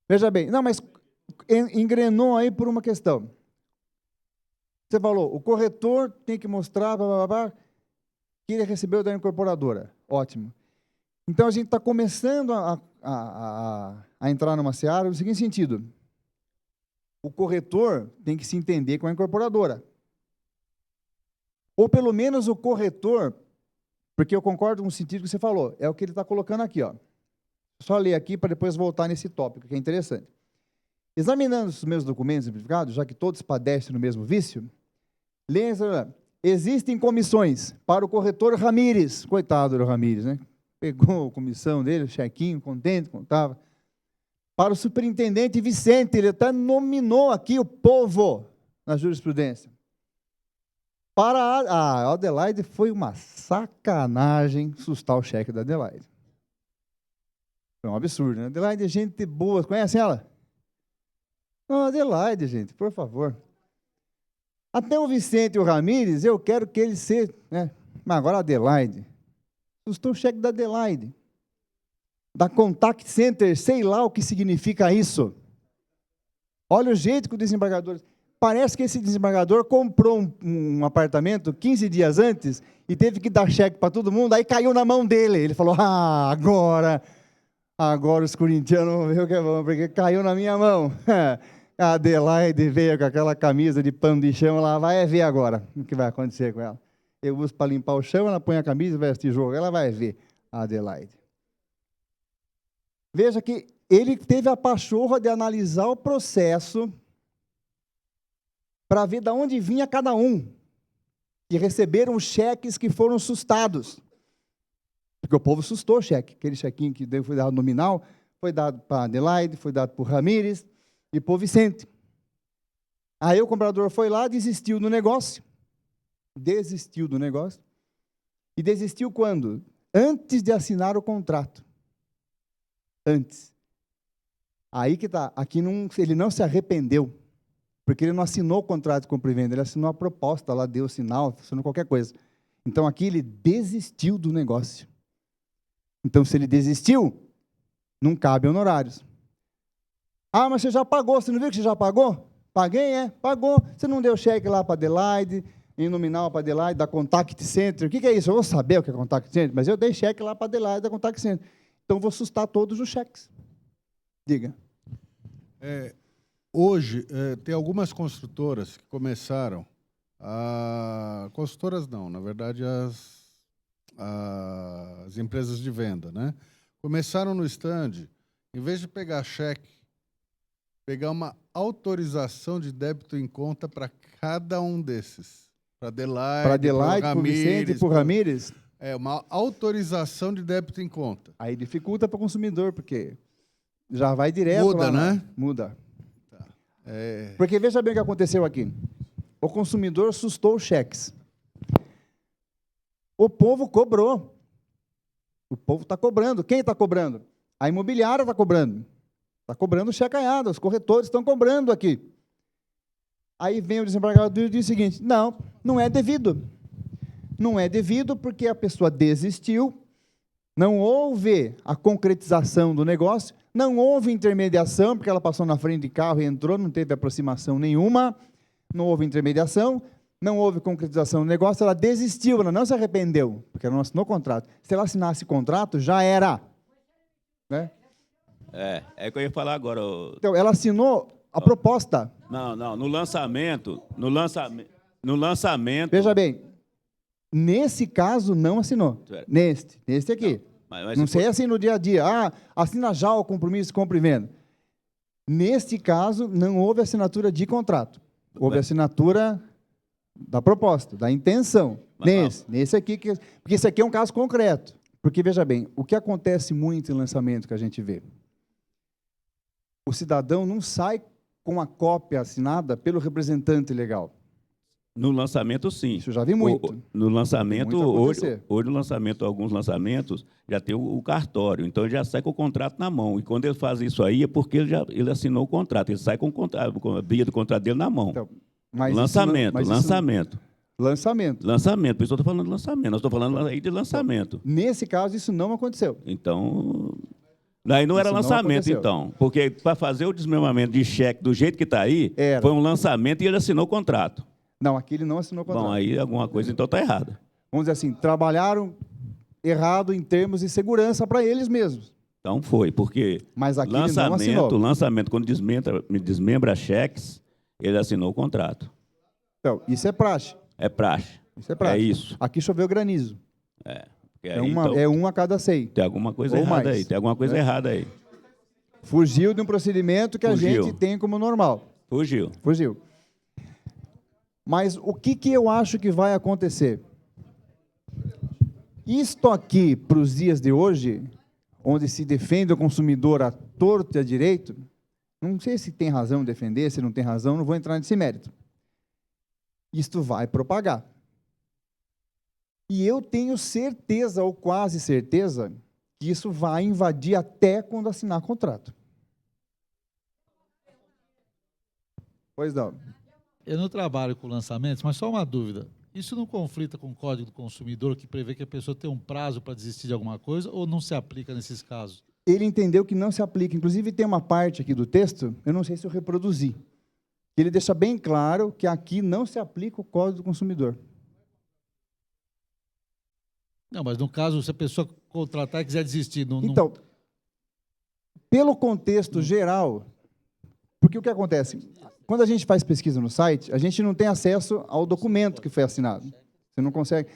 Veja bem, não, mas engrenou aí por uma questão. Você falou, o corretor tem que mostrar que ele recebeu da incorporadora. Ótimo. Então, a gente está começando a entrar numa seara no seguinte sentido. O corretor tem que se entender com a incorporadora. Ou, pelo menos, o corretor, porque eu concordo com o sentido que você falou, é o que ele está colocando aqui. Só ler aqui para depois voltar nesse tópico, que é interessante. Examinando os meus documentos simplificados, já que todos padecem no mesmo vício, existem comissões para o corretor Ramírez, coitado do Ramírez, né? Pegou a comissão dele, o chequinho, contente, contava. Para o superintendente Vicente, ele até nominou aqui o povo na jurisprudência. Para a Adelaide, foi uma sacanagem sustar o cheque da Adelaide. Foi um absurdo, né? Adelaide é gente boa, conhece ela? Não, Adelaide, gente, por favor. Até o Vicente e o Ramírez, eu quero que eles sejam, né? Mas agora a Adelaide. Sustou o cheque da Adelaide. Da Contact Center, sei lá o que significa isso. Olha o jeito que o desembargador... Parece que esse desembargador comprou um apartamento 15 dias antes e teve que dar cheque para todo mundo, aí caiu na mão dele. Ele falou, agora os corintianos vão ver o que é bom, porque caiu na minha mão. A Adelaide veio com aquela camisa de pano de chão, ela vai ver agora o que vai acontecer com ela. Eu uso para limpar o chão, ela põe a camisa, veste tijolo, ela vai ver a Adelaide. Veja que ele teve a pachorra de analisar o processo para ver de onde vinha cada um, e receberam os cheques que foram sustados. Porque o povo sustou o cheque, aquele chequinho que foi dado nominal, foi dado para a Adelaide, foi dado para o Ramírez e para o Vicente. Aí o comprador foi lá, desistiu do negócio. E desistiu quando? Antes de assinar o contrato. Antes. Aí que está, aqui ele não se arrependeu, porque ele não assinou o contrato de compra e venda, ele assinou a proposta, lá deu o sinal, assinou qualquer coisa. Então aqui ele desistiu do negócio. Então se ele desistiu, não cabe honorários. Mas você já pagou, você não viu que você já pagou? Paguei, pagou. Você não deu cheque lá para a Adelaide, em nominal para a Adelaide, da Contact Center. O que é isso? Eu vou saber o que é Contact Center, mas eu dei cheque lá para a Adelaide, da Contact Center. Então, vou sustar todos os cheques. Diga.
Hoje, tem algumas construtoras que começaram construtoras não, na verdade, as empresas de venda, né? Começaram no stand, em vez de pegar cheque, pegar uma autorização de débito em conta para cada um desses. Para Adelaide,
para o Vicente e para o Ramírez.
Uma autorização de débito em conta.
Aí dificulta para o consumidor, porque já vai direto
Muda,
lá,
né?
Muda.
Tá.
Porque veja bem o que aconteceu aqui. O consumidor sustou os cheques. O povo cobrou. O povo está cobrando. Quem está cobrando? A imobiliária está cobrando. Está cobrando checaiada, os corretores estão cobrando aqui. Aí vem o desembargador e diz o seguinte: não, não é devido. Não é devido porque a pessoa desistiu, não houve a concretização do negócio, não houve intermediação, porque ela passou na frente de carro e entrou, não teve aproximação nenhuma, não houve intermediação, não houve concretização do negócio, ela desistiu, ela não se arrependeu, porque ela não assinou contrato. Se ela assinasse contrato, já era. Né?
É o que eu ia falar agora.
Então, ela assinou a proposta.
Não, no lançamento,
Veja bem, nesse caso não assinou.
Certo.
Neste aqui.
Mas
não
se
sei
for-
assim no dia a dia. Assina já o compromisso, compra e venda. Neste caso, não houve assinatura de contrato. Houve assinatura da proposta, da intenção. Nesse aqui, porque esse aqui é um caso concreto. Porque, veja bem, o que acontece muito em lançamento que a gente vê? O cidadão não sai com a cópia assinada pelo representante legal.
No lançamento, sim.
Isso eu já vi muito.
No lançamento,
Tem muito a acontecer.
hoje no lançamento, alguns lançamentos, já tem o cartório, então ele já sai com o contrato na mão. E quando ele faz isso aí, é porque ele assinou o contrato, ele sai com o contrato, com a via do contrato dele na mão.
Então, mas
lançamento.
Lançamento.
Por isso eu estou falando de lançamento, nós estamos falando aí de lançamento.
Nesse caso, isso não aconteceu.
Então, daí não era
Isso não
lançamento,
aconteceu.
então. Porque para fazer o desmembramento de cheque do jeito que está aí,
Era.
foi um lançamento e ele assinou o contrato.
Não, aqui ele não assinou contrato.
Bom, aí alguma coisa então está errada.
Vamos dizer assim, trabalharam errado em termos de segurança para eles mesmos.
Então foi, porque
Mas aqui ele não assinou.
lançamento, quando desmembra cheques, ele assinou o contrato.
Então, isso é praxe.
É praxe.
Isso é praxe.
É isso.
Aqui choveu granizo.
Porque
É,
aí, então,
é um a cada 100.
tem alguma coisa
ou
errada
mais.
aí. Tem alguma coisa
É.
errada aí.
Fugiu de um procedimento que
Fugiu.
a gente tem como normal.
Fugiu.
Fugiu. Mas o que eu acho que vai acontecer? Isto aqui, para os dias de hoje, onde se defende o consumidor à torto e à direito, não sei se tem razão em defender, se não tem razão, não vou entrar nesse mérito. Isto vai propagar. E eu tenho certeza, ou quase certeza, que isso vai invadir até quando assinar contrato. Pois não.
Eu não trabalho com lançamentos, mas só uma dúvida. Isso não conflita com o Código do Consumidor, que prevê que a pessoa tem um prazo para desistir de alguma coisa, ou não se aplica nesses casos?
Ele entendeu que não se aplica. Inclusive, tem uma parte aqui do texto, eu não sei se eu reproduzi, que ele deixa bem claro que aqui não se aplica o Código do Consumidor.
Não, mas no caso, se a pessoa contratar e quiser desistir, não...
Então, pelo contexto geral, porque o que acontece? Quando a gente faz pesquisa no site, a gente não tem acesso ao documento que foi assinado. Você não consegue.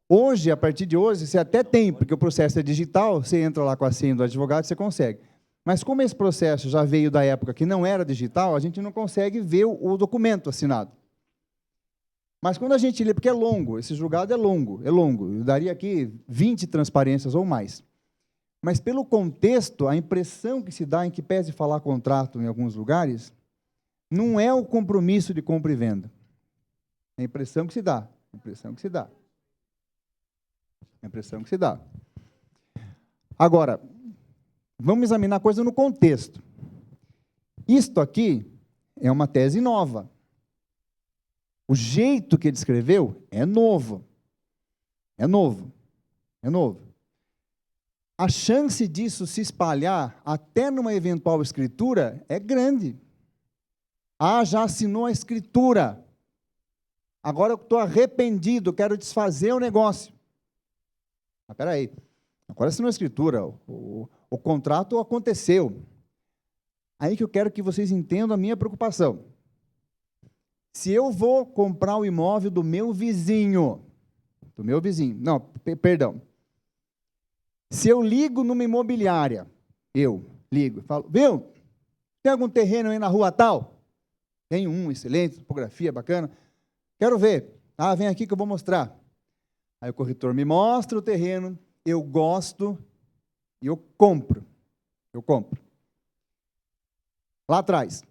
Hoje, a partir de hoje, você até tem, porque o processo é digital, você entra lá com a senha do advogado, você consegue. Mas como esse processo já veio da época que não era digital, a gente não consegue ver o documento assinado. Mas quando a gente lê, porque é longo, esse julgado é longo. Eu daria aqui 20 transparências ou mais. Mas pelo contexto, a impressão que se dá em que pese falar contrato em alguns lugares, não é o compromisso de compra e venda. É a impressão que se dá. Agora, vamos examinar a coisa no contexto. Isto aqui é uma tese nova. O jeito que ele escreveu é novo. A chance disso se espalhar até numa eventual escritura é grande. Já assinou a escritura. Agora eu estou arrependido, quero desfazer o negócio. Mas espera aí. Agora assinou a escritura, o contrato aconteceu. Aí que eu quero que vocês entendam a minha preocupação. Se eu vou comprar o imóvel do meu vizinho, se eu ligo numa imobiliária, falo, viu, tem algum terreno aí na rua tal? Tem um, excelente, topografia bacana. Quero ver. Vem aqui que eu vou mostrar. Aí o corretor me mostra o terreno, eu gosto e eu compro. Lá atrás.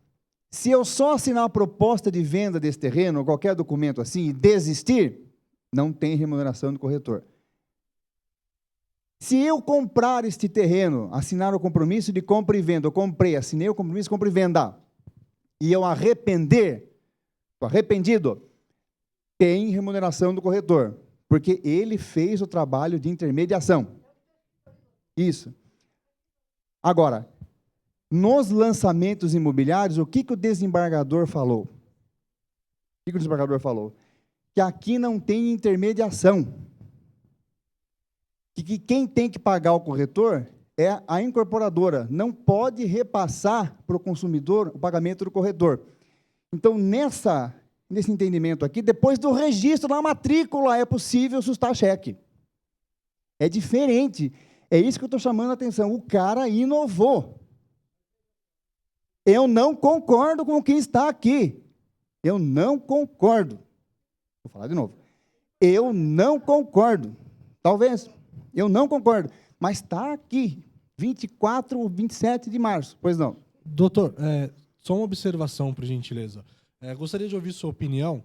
Se eu só assinar a proposta de venda desse terreno, ou qualquer documento assim, e desistir, não tem remuneração do corretor. Se eu comprar este terreno, assinar o compromisso de compra e venda, eu comprei, assinei o compromisso de compra e venda, e eu arrepender, estou arrependido, tem remuneração do corretor, porque ele fez o trabalho de intermediação. Isso. Agora, nos lançamentos imobiliários, o que o desembargador falou? O que o desembargador falou? Que aqui não tem intermediação. Que quem tem que pagar o corretor é a incorporadora. Não pode repassar para o consumidor o pagamento do corretor. Então, nesse entendimento aqui, depois do registro na matrícula, é possível sustar cheque. É diferente. É isso que eu estou chamando a atenção. O cara inovou. Eu não concordo com o que está aqui. Eu não concordo. Vou falar de novo. Eu não concordo. Talvez. Eu não concordo. Mas está aqui. 24 ou 27 de março. Pois não.
Doutor, só uma observação, por gentileza. Gostaria de ouvir sua opinião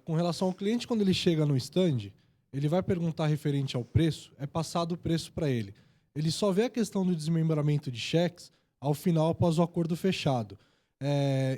com relação ao cliente, quando ele chega no stand, ele vai perguntar referente ao preço, é passado o preço para ele. Ele só vê a questão do desmembramento de cheques ao final, após o acordo fechado.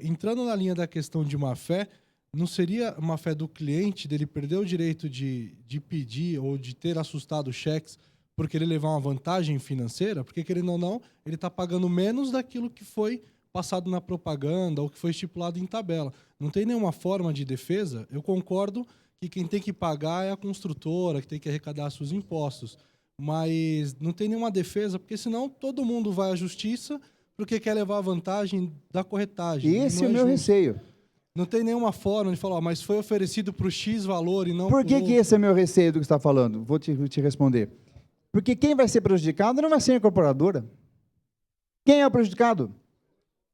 Entrando na linha da questão de má-fé, não seria má-fé do cliente dele perder o direito de pedir ou de ter assustado cheques porque ele levar uma vantagem financeira? Porque, querendo ou não, ele está pagando menos daquilo que foi passado na propaganda ou que foi estipulado em tabela. Não tem nenhuma forma de defesa. Eu concordo que quem tem que pagar é a construtora, que tem que arrecadar seus impostos. Mas não tem nenhuma defesa, porque senão todo mundo vai à justiça porque quer levar a vantagem da corretagem.
Esse é o meu receio.
Não tem nenhuma forma de falar, mas foi oferecido para o X valor e não
Por que esse é o meu receio do que você está falando? Vou te responder. Porque quem vai ser prejudicado não vai ser a incorporadora. Quem é o prejudicado?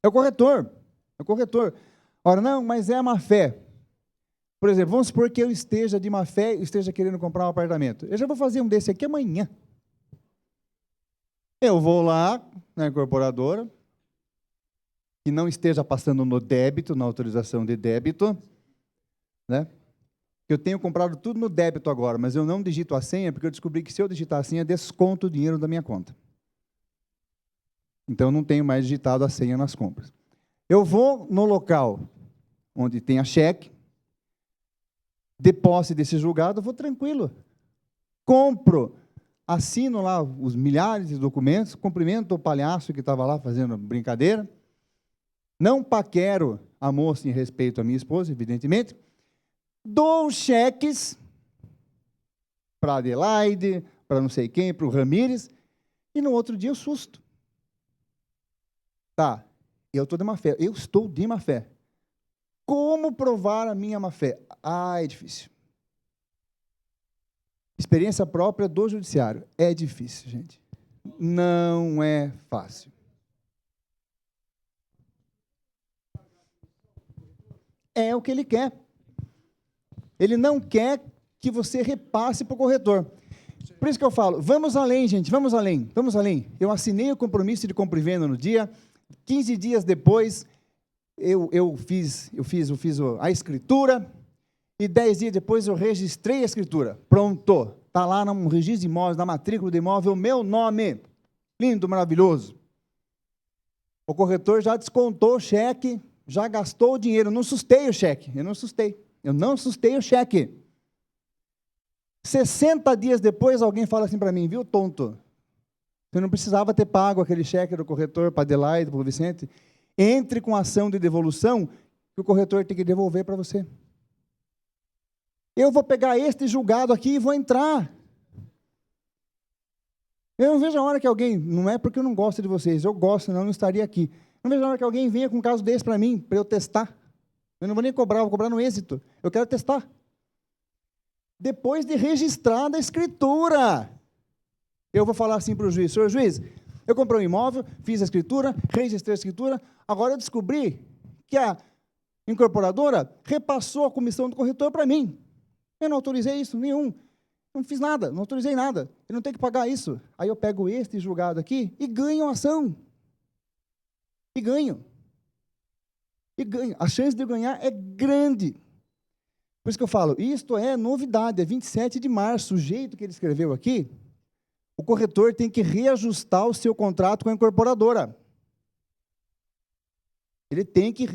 É o corretor. É o corretor. Ora, não, mas é a má-fé. Por exemplo, vamos supor que eu esteja de má-fé e esteja querendo comprar um apartamento. Eu já vou fazer um desse aqui amanhã. Eu vou lá na incorporadora, que não esteja passando no débito, na autorização de débito, né? Eu tenho comprado tudo no débito agora, mas eu não digito a senha, porque eu descobri que se eu digitar a senha, desconto o dinheiro da minha conta. Então, eu não tenho mais digitado a senha nas compras. Eu vou no local onde tem a cheque, de posse desse julgado, eu vou tranquilo. Compro, assino lá os milhares de documentos, cumprimento o palhaço que estava lá fazendo brincadeira, não paquero a moça em respeito à minha esposa, evidentemente, dou cheques para Adelaide, para não sei quem, para o Ramírez, e no outro dia eu susto. Tá, eu estou de má fé. Eu estou de má fé. Como provar a minha má fé? É difícil. Experiência própria do judiciário. É difícil, gente. Não é fácil. É o que ele quer. Ele não quer que você repasse para o corretor. Por isso que eu falo, vamos além, gente, vamos além, vamos além. Eu assinei o compromisso de compra e venda no dia, 15 dias depois, eu fiz a escritura, e 10 dias depois eu registrei a escritura. Pronto, está lá no registro de imóveis, na matrícula do imóvel, meu nome. Lindo, maravilhoso. O corretor já descontou o cheque, já gastou o dinheiro, eu não sustei o cheque, eu não sustei o cheque. 60 dias depois, alguém fala assim para mim, viu, tonto? Você não precisava ter pago aquele cheque do corretor para Adelaide, para o Vicente. Entre com a ação de devolução que o corretor tem que devolver para você. Eu vou pegar este julgado aqui e vou entrar. Eu não vejo a hora que alguém, não é porque eu não gosto de vocês, eu gosto, senão eu não estaria aqui. Não vejo a hora que alguém venha com um caso desse para mim, para eu testar. Eu não vou nem cobrar, vou cobrar no êxito. Eu quero testar. Depois de registrada a escritura, eu vou falar assim para o juiz, senhor juiz, eu comprei um imóvel, fiz a escritura, registrei a escritura, agora eu descobri que a incorporadora repassou a comissão do corretor para mim. Eu não autorizei isso, nenhum. Não fiz nada, não autorizei nada. Eu não tenho que pagar isso. Aí eu pego este julgado aqui e ganho a ação. E ganho. A chance de eu ganhar é grande. Por isso que eu falo, isto é novidade, é 27 de março, o jeito que ele escreveu aqui, o corretor tem que reajustar o seu contrato com a incorporadora. Ele tem que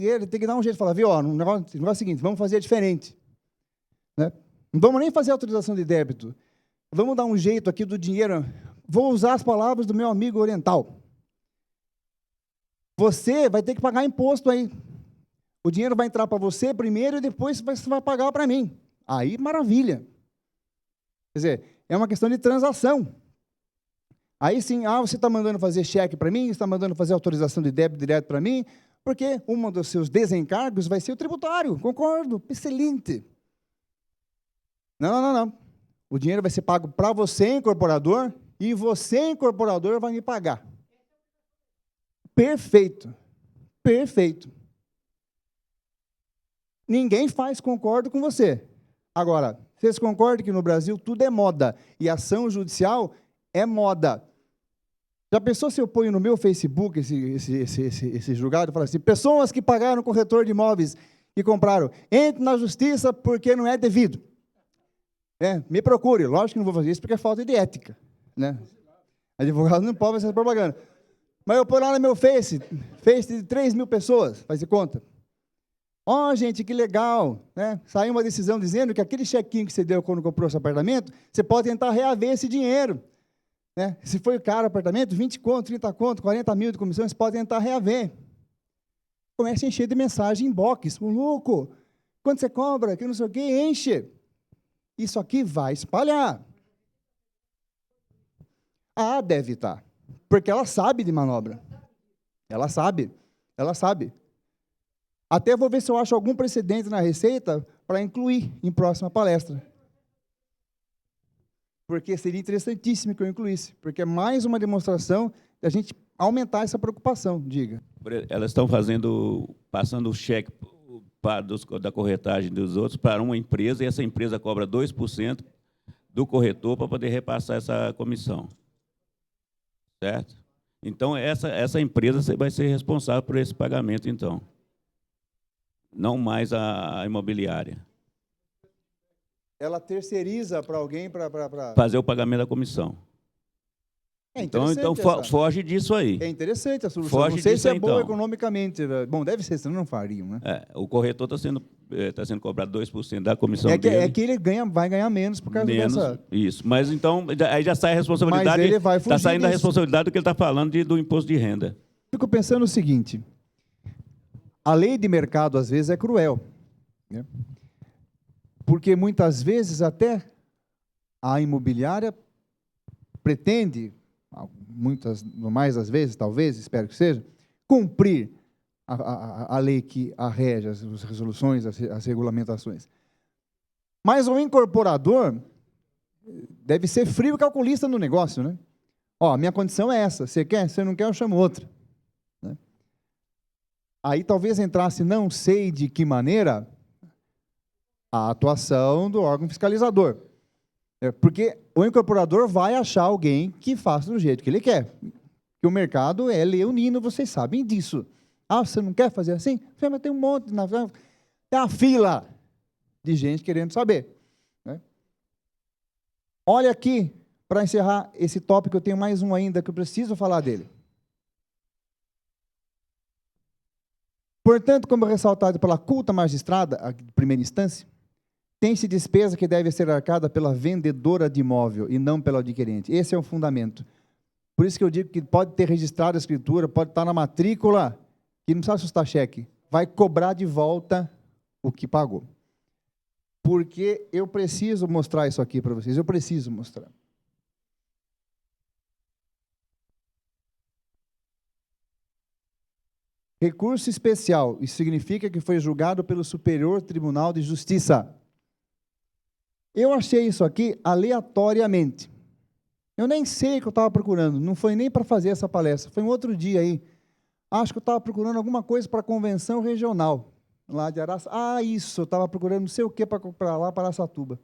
dar um jeito de falar, viu, ó, o negócio é o seguinte, vamos fazer diferente. Né? Não vamos nem fazer autorização de débito. Vamos dar um jeito aqui do dinheiro. Vou usar as palavras do meu amigo oriental. Você vai ter que pagar imposto aí. O dinheiro vai entrar para você primeiro e depois você vai pagar para mim. Aí, maravilha. Quer dizer, é uma questão de transação. Aí sim, você está mandando fazer cheque para mim, está mandando fazer autorização de débito direto para mim, porque um dos seus desencargos vai ser o tributário. Concordo, excelente. Não. O dinheiro vai ser pago para você, incorporador, e você, incorporador, vai me pagar. Perfeito. Perfeito. Ninguém faz, concordo com você. Agora, vocês concordam que no Brasil tudo é moda, e ação judicial é moda. Já pensou se eu ponho no meu Facebook esse julgado e falo assim, pessoas que pagaram corretor de imóveis e compraram, entre na justiça porque não é devido. Me procure. Lógico que não vou fazer isso porque é falta de ética. Né? Advogado não pode fazer essa propaganda. Mas eu pôr lá no meu Face de 3 mil pessoas, faz de conta. Ó, gente, que legal. Né? Saiu uma decisão dizendo que aquele chequinho que você deu quando comprou seu apartamento, você pode tentar reaver esse dinheiro. Né? Se foi caro o apartamento, 20 conto, 30 conto, 40 mil de comissão, você pode tentar reaver. Começa a encher de mensagem inbox. Louco, quanto você cobra? Que não sei o quê, enche. Isso aqui vai espalhar. Deve estar. Porque ela sabe de manobra. Ela sabe. Até vou ver se eu acho algum precedente na Receita para incluir em próxima palestra. Porque seria interessantíssimo que eu incluísse. Porque é mais uma demonstração da gente aumentar essa preocupação, diga.
Elas estão passando o cheque da corretagem dos outros para uma empresa, e essa empresa cobra 2% do corretor para poder repassar essa comissão. Certo? Então, essa empresa vai ser responsável por esse pagamento, então. Não mais a imobiliária.
Ela terceiriza para alguém para...
fazer o pagamento da comissão. Então foge disso aí.
É interessante a solução.
Foge
não sei se é
aí,
boa
então.
economicamente. Bom, deve ser, senão não fariam, né?
O corretor está sendo cobrado 2% da comissão dele.
É que ele vai ganhar menos por causa dessa...
Isso. Mas então, aí já sai a responsabilidade...
Mas ele vai fugir
está saindo
disso.
a responsabilidade do que ele está falando do imposto de renda.
Fico pensando o seguinte, a lei de mercado, às vezes, é cruel. Né? Porque, muitas vezes, até a imobiliária pretende, muitas, mais às vezes, talvez, espero que seja, cumprir a lei que arrege as resoluções, as regulamentações. Mas o incorporador deve ser frio e calculista no negócio, né? Ó, minha condição é essa, você quer? Você não quer, eu chamo outra. Né? Aí talvez entrasse, não sei de que maneira, a atuação do órgão fiscalizador. Porque o incorporador vai achar alguém que faça do jeito que ele quer. Que o mercado é leonino, vocês sabem disso. Você não quer fazer assim? Mas tem um monte, tem uma fila de gente querendo saber. Né? Olha aqui, para encerrar esse tópico, eu tenho mais um ainda que eu preciso falar dele. Portanto, como ressaltado pela culta magistrada, a primeira instância, tem-se despesa que deve ser arcada pela vendedora de imóvel e não pelo adquirente. Esse é o fundamento. Por isso que eu digo que pode ter registrado a escritura, pode estar na matrícula, que não precisa assustar cheque, vai cobrar de volta o que pagou. Porque eu preciso mostrar isso aqui para vocês, eu preciso mostrar. Recurso especial, isso significa que foi julgado pelo Superior Tribunal de Justiça. Eu achei isso aqui aleatoriamente. Eu nem sei o que eu estava procurando, não foi nem para fazer essa palestra, foi um outro dia aí. Acho que eu estava procurando alguma coisa para a convenção regional, lá de Araçatuba. Isso, eu estava procurando não sei o que para lá, para Araçatuba.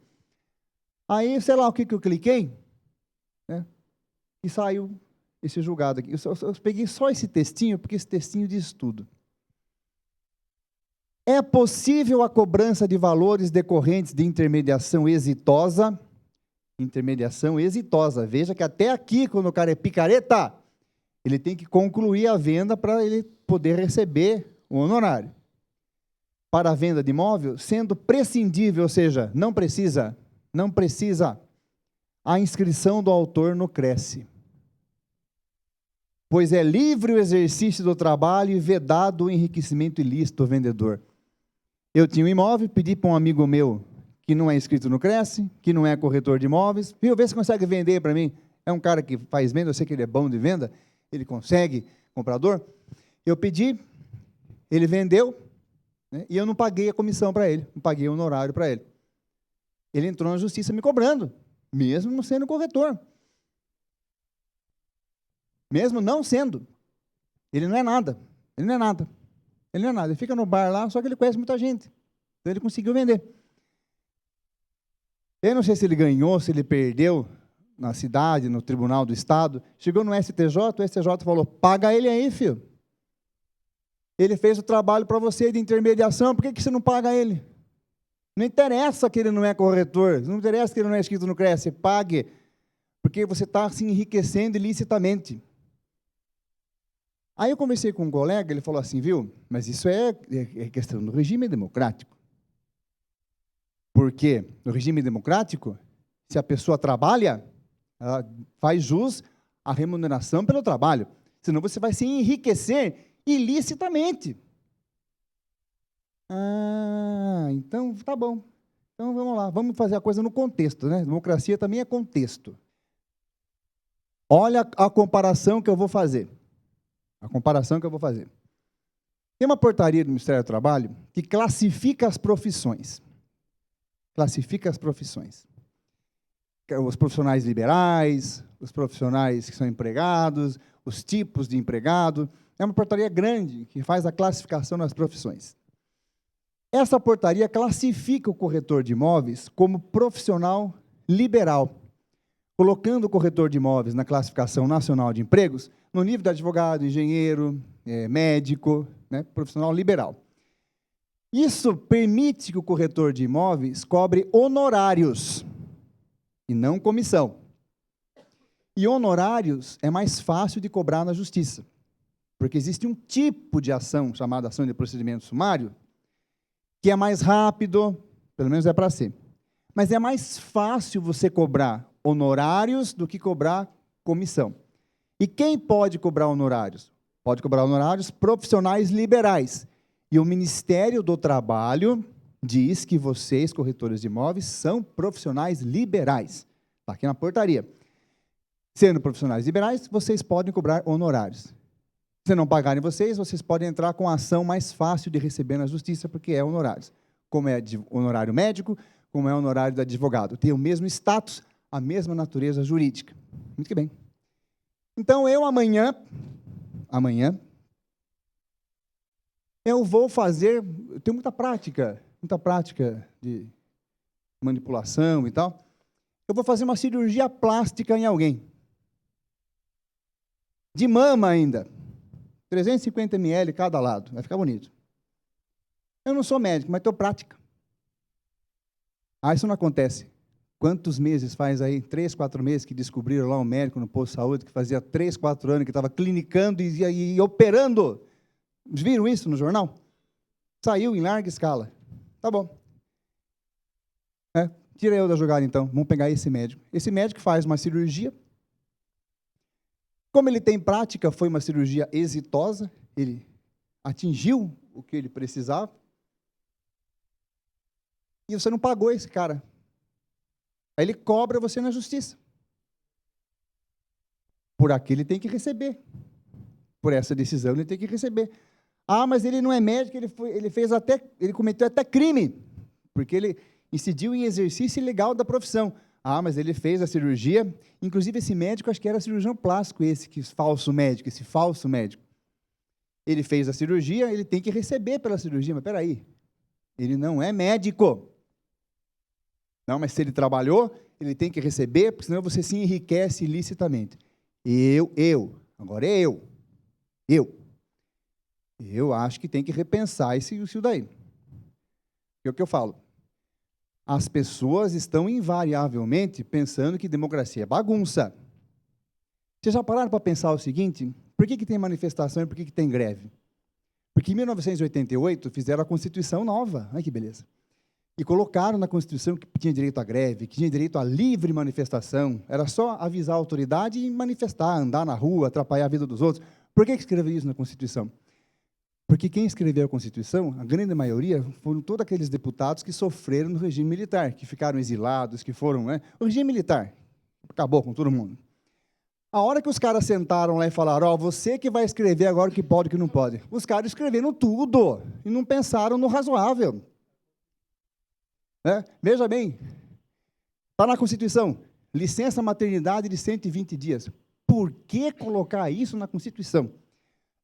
Aí, sei lá o que eu cliquei, né, e saiu esse julgado aqui. Eu peguei só esse textinho, porque esse textinho diz tudo. É possível a cobrança de valores decorrentes de intermediação exitosa, intermediação exitosa. Veja que até aqui, quando o cara é picareta, ele tem que concluir a venda para ele poder receber o honorário. Para a venda de imóvel, sendo prescindível, ou seja, não precisa a inscrição do autor no Cresce. Pois é livre o exercício do trabalho e vedado o enriquecimento ilícito do vendedor. Eu tinha um imóvel, pedi para um amigo meu que não é inscrito no Cresce, que não é corretor de imóveis, viu, vê se consegue vender para mim. É um cara que faz venda, eu sei que ele é bom de venda, ele consegue, comprador. Eu pedi, ele vendeu, né, e eu não paguei a comissão para ele, não paguei o honorário para ele. Ele entrou na justiça me cobrando, mesmo não sendo corretor. Mesmo não sendo. Ele não é nada. Ele não é nada. Ele não é nada. Ele fica no bar lá, só que ele conhece muita gente. Então ele conseguiu vender. Eu não sei se ele ganhou, se ele perdeu na cidade, no Tribunal do Estado. Chegou no STJ, o STJ falou, paga ele aí, filho. Ele fez o trabalho para você de intermediação, por que você não paga ele? Não interessa que ele não é corretor, não interessa que ele não é inscrito no Cresce, pague, porque você está se enriquecendo ilicitamente. Aí eu conversei com um colega, ele falou assim, viu, mas isso é questão do regime democrático. Porque no regime democrático, se a pessoa trabalha, ela faz jus à remuneração pelo trabalho, senão você vai se enriquecer ilicitamente. Ah, então tá bom. Então vamos lá, vamos fazer a coisa no contexto, né? Democracia também é contexto. Olha a comparação que eu vou fazer. A comparação que eu vou fazer. Tem uma portaria do Ministério do Trabalho que classifica as profissões. Classifica as profissões. Os profissionais liberais, os profissionais que são empregados, os tipos de empregado. É uma portaria grande que faz a classificação das profissões. Essa portaria classifica o corretor de imóveis como profissional liberal, colocando o corretor de imóveis na classificação nacional de empregos no nível de advogado, engenheiro, médico, né, profissional liberal. Isso permite que o corretor de imóveis cobre honorários e não comissão. E honorários é mais fácil de cobrar na justiça, porque existe um tipo de ação, chamada ação de procedimento sumário, que é mais rápido, pelo menos é para ser, mas é mais fácil você cobrar honorários do que cobrar comissão. E quem pode cobrar honorários? Pode cobrar honorários profissionais liberais. E o Ministério do Trabalho diz que vocês, corretores de imóveis, são profissionais liberais. Está aqui na portaria. Sendo profissionais liberais, vocês podem cobrar honorários. Se não pagarem vocês podem entrar com a ação mais fácil de receber na justiça, porque é honorários. Como é honorário médico, como é honorário do advogado. Tem o mesmo status, a mesma natureza jurídica. Muito que bem. Então, eu amanhã, eu vou fazer, eu tenho muita prática de manipulação e tal, eu vou fazer uma cirurgia plástica em alguém. De mama ainda. 350 ml cada lado, vai ficar bonito. Eu não sou médico, mas tenho prática. Ah, isso não acontece. Quantos meses faz aí? 3, 4 meses que descobriram lá um médico no posto de saúde que fazia 3, 4 anos que estava clinicando e operando. Viram isso no jornal? Saiu em larga escala. Tá bom. Tira eu da jogada então. Vamos pegar esse médico. Esse médico faz uma cirurgia. Como ele tem prática, foi uma cirurgia exitosa. Ele atingiu o que ele precisava. E você não pagou esse cara. Aí ele cobra você na justiça. Por aqui ele tem que receber. Por essa decisão ele tem que receber. Ah, mas ele não é médico, ele cometeu até crime, porque ele incidiu em exercício ilegal da profissão. Ah, mas ele fez a cirurgia, inclusive esse médico, acho que era cirurgião plástico, esse falso médico. Ele fez a cirurgia, ele tem que receber pela cirurgia, mas espera aí, ele não é médico. Não, mas se ele trabalhou, ele tem que receber, porque senão você se enriquece ilicitamente. Agora é eu acho que tem que repensar isso daí. É o que eu falo. As pessoas estão invariavelmente pensando que democracia é bagunça. Vocês já pararam para pensar o seguinte? Por que tem manifestação e por que tem greve? Porque em 1988 fizeram a Constituição nova. Olha que beleza. E colocaram na Constituição que tinha direito à greve, que tinha direito à livre manifestação. Era só avisar a autoridade e manifestar, andar na rua, atrapalhar a vida dos outros. Por que escreveu isso na Constituição? Porque quem escreveu a Constituição, a grande maioria, foram todos aqueles deputados que sofreram no regime militar, que ficaram exilados, que foram... Né? O regime militar acabou com todo mundo. A hora que os caras sentaram lá e falaram, ó, você que vai escrever agora o que pode e o que não pode. Os caras escreveram tudo e não pensaram no razoável. Veja bem, está na Constituição, licença maternidade de 120 dias. Por que colocar isso na Constituição?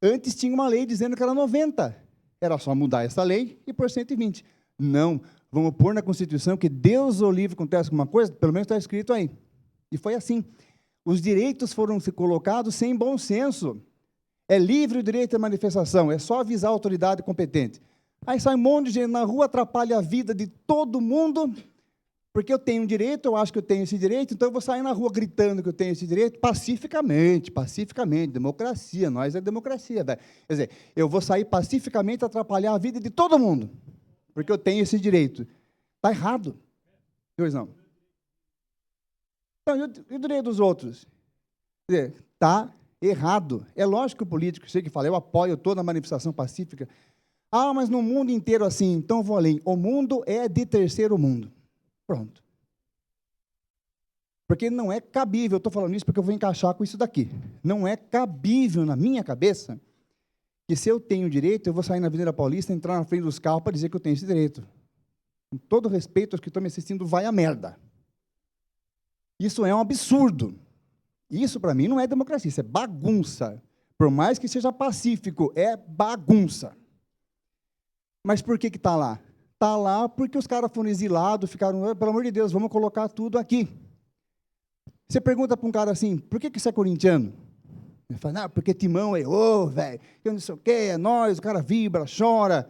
Antes tinha uma lei dizendo que era 90. Era só mudar essa lei e pôr 120. Não, vamos pôr na Constituição que Deus o livre acontece alguma coisa, pelo menos está escrito aí. E foi assim. Os direitos foram colocados sem bom senso. É livre o direito à manifestação, é só avisar a autoridade competente. Aí sai um monte de gente na rua, atrapalha a vida de todo mundo, porque eu tenho um direito, eu acho que eu tenho esse direito, então eu vou sair na rua gritando que eu tenho esse direito, pacificamente, democracia, nós é democracia. Quer dizer, eu vou sair pacificamente, atrapalhar a vida de todo mundo, porque eu tenho esse direito. Está errado. Pois não. Então, e o direito dos outros? Quer dizer, está errado. É lógico que o político chega e fala, eu apoio toda a manifestação pacífica. Ah, mas no mundo inteiro assim, então vou além. O mundo é de terceiro mundo. Pronto. Porque não é cabível, eu estou falando isso porque eu vou encaixar com isso daqui. Não é cabível na minha cabeça que se eu tenho direito, eu vou sair na Avenida Paulista, entrar na frente dos carros para dizer que eu tenho esse direito. Com todo respeito aos que estão me assistindo, vai a merda. Isso é um absurdo. Isso, para mim, não é democracia, isso é bagunça. Por mais que seja pacífico, é bagunça. Mas por que está lá? Está lá porque os caras foram exilados, ficaram, pelo amor de Deus, vamos colocar tudo aqui. Você pergunta para um cara assim, por que você é corintiano? Ele fala, não, porque Timão errou, velho, eu não sei o quê, é nóis, o cara vibra, chora.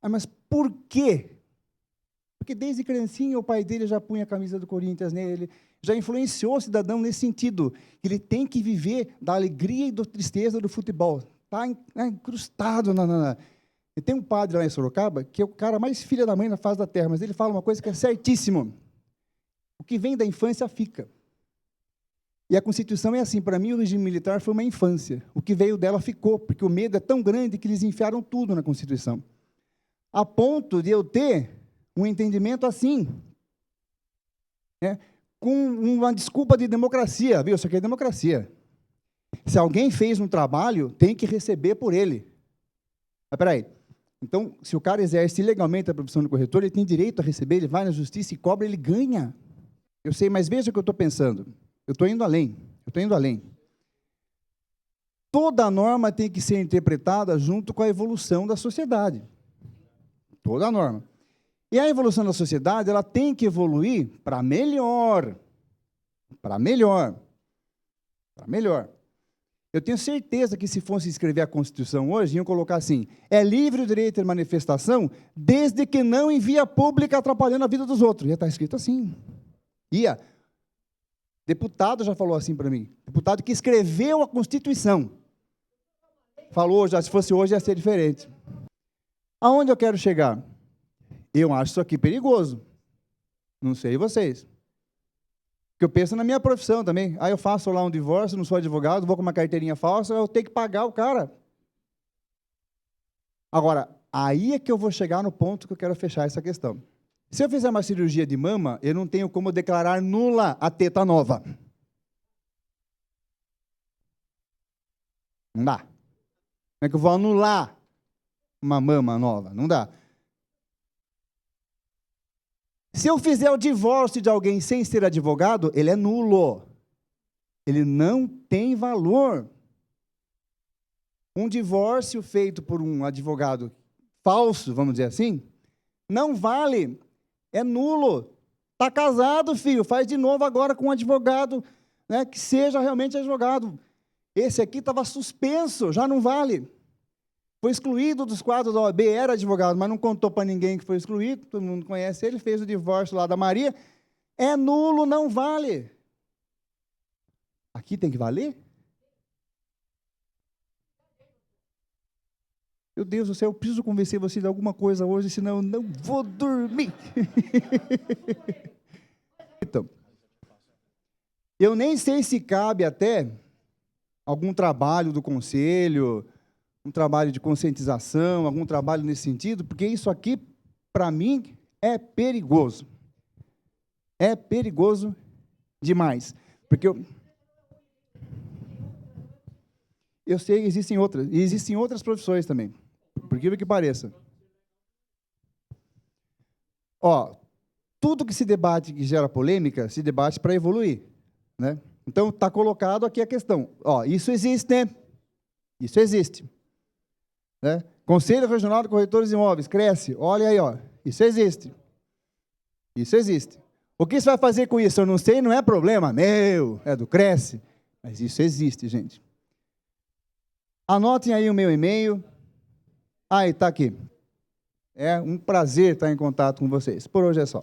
Ah, mas por quê? Porque desde criancinha o pai dele já punha a camisa do Corinthians nele, já influenciou o cidadão nesse sentido, que ele tem que viver da alegria e da tristeza do futebol. Está incrustado na... E tem um padre lá em Sorocaba, que é o cara mais filha da mãe na face da terra, mas ele fala uma coisa que é certíssimo. O que vem da infância fica. E a Constituição é assim, para mim o regime militar foi uma infância. O que veio dela ficou, porque o medo é tão grande que eles enfiaram tudo na Constituição. A ponto de eu ter um entendimento assim, né, com uma desculpa de democracia, viu? Isso aqui é democracia. Se alguém fez um trabalho, tem que receber por ele. Mas, peraí, então, se o cara exerce ilegalmente a profissão de corretor, ele tem direito a receber, ele vai na justiça e cobra, ele ganha. Eu sei, mas veja o que eu estou pensando. Eu estou indo além. Toda norma tem que ser interpretada junto com a evolução da sociedade. Toda norma. E a evolução da sociedade, ela tem que evoluir para melhor. Para melhor. Eu tenho certeza que se fosse escrever a Constituição hoje, iam colocar assim, é livre o direito de manifestação, desde que não em via pública atrapalhando a vida dos outros. Ia estar escrito assim. Deputado já falou assim para mim, deputado que escreveu a Constituição. Falou, já se fosse hoje ia ser diferente. Aonde eu quero chegar? Eu acho isso aqui perigoso. Não sei vocês. Porque eu penso na minha profissão também. Aí eu faço lá um divórcio, não sou advogado, vou com uma carteirinha falsa, eu tenho que pagar o cara. Agora, aí é que eu vou chegar no ponto que eu quero fechar essa questão. Se eu fizer uma cirurgia de mama, eu não tenho como declarar nula a teta nova. Não dá. Como é que eu vou anular uma mama nova? Não dá. Se eu fizer o divórcio de alguém sem ser advogado, ele é nulo. Ele não tem valor. Um divórcio feito por um advogado falso, vamos dizer assim, não vale. É nulo. Está casado, filho, faz de novo agora com um advogado, né, que seja realmente advogado. Esse aqui estava suspenso, já não vale. foi excluído dos quadros da OAB, era advogado, mas não contou para ninguém que foi excluído, todo mundo conhece ele, fez o divórcio lá da Maria. É nulo, não vale. Aqui tem que valer? Meu Deus do céu, eu preciso convencer você de alguma coisa hoje, senão eu não vou dormir. Então, eu nem sei se cabe até algum trabalho do conselho, um trabalho de conscientização, algum trabalho nesse sentido, porque isso aqui, para mim, é perigoso. É perigoso demais. Porque eu sei que existem outras, e existem outras profissões também, por incrível que pareça. Ó, tudo que se debate, que gera polêmica, se debate para evoluir, né? Então, está colocado aqui a questão. Ó, isso existe, né? Isso existe. Né? Conselho Regional de Corretores de Imóveis, cresce. Olha aí, ó. Isso existe. Isso existe. O que você vai fazer com isso? Eu não sei, não é problema meu, é do Cresce. Mas isso existe, gente. Anotem aí o meu e-mail. Aí, está aqui. É um prazer estar em contato com vocês. Por hoje é só.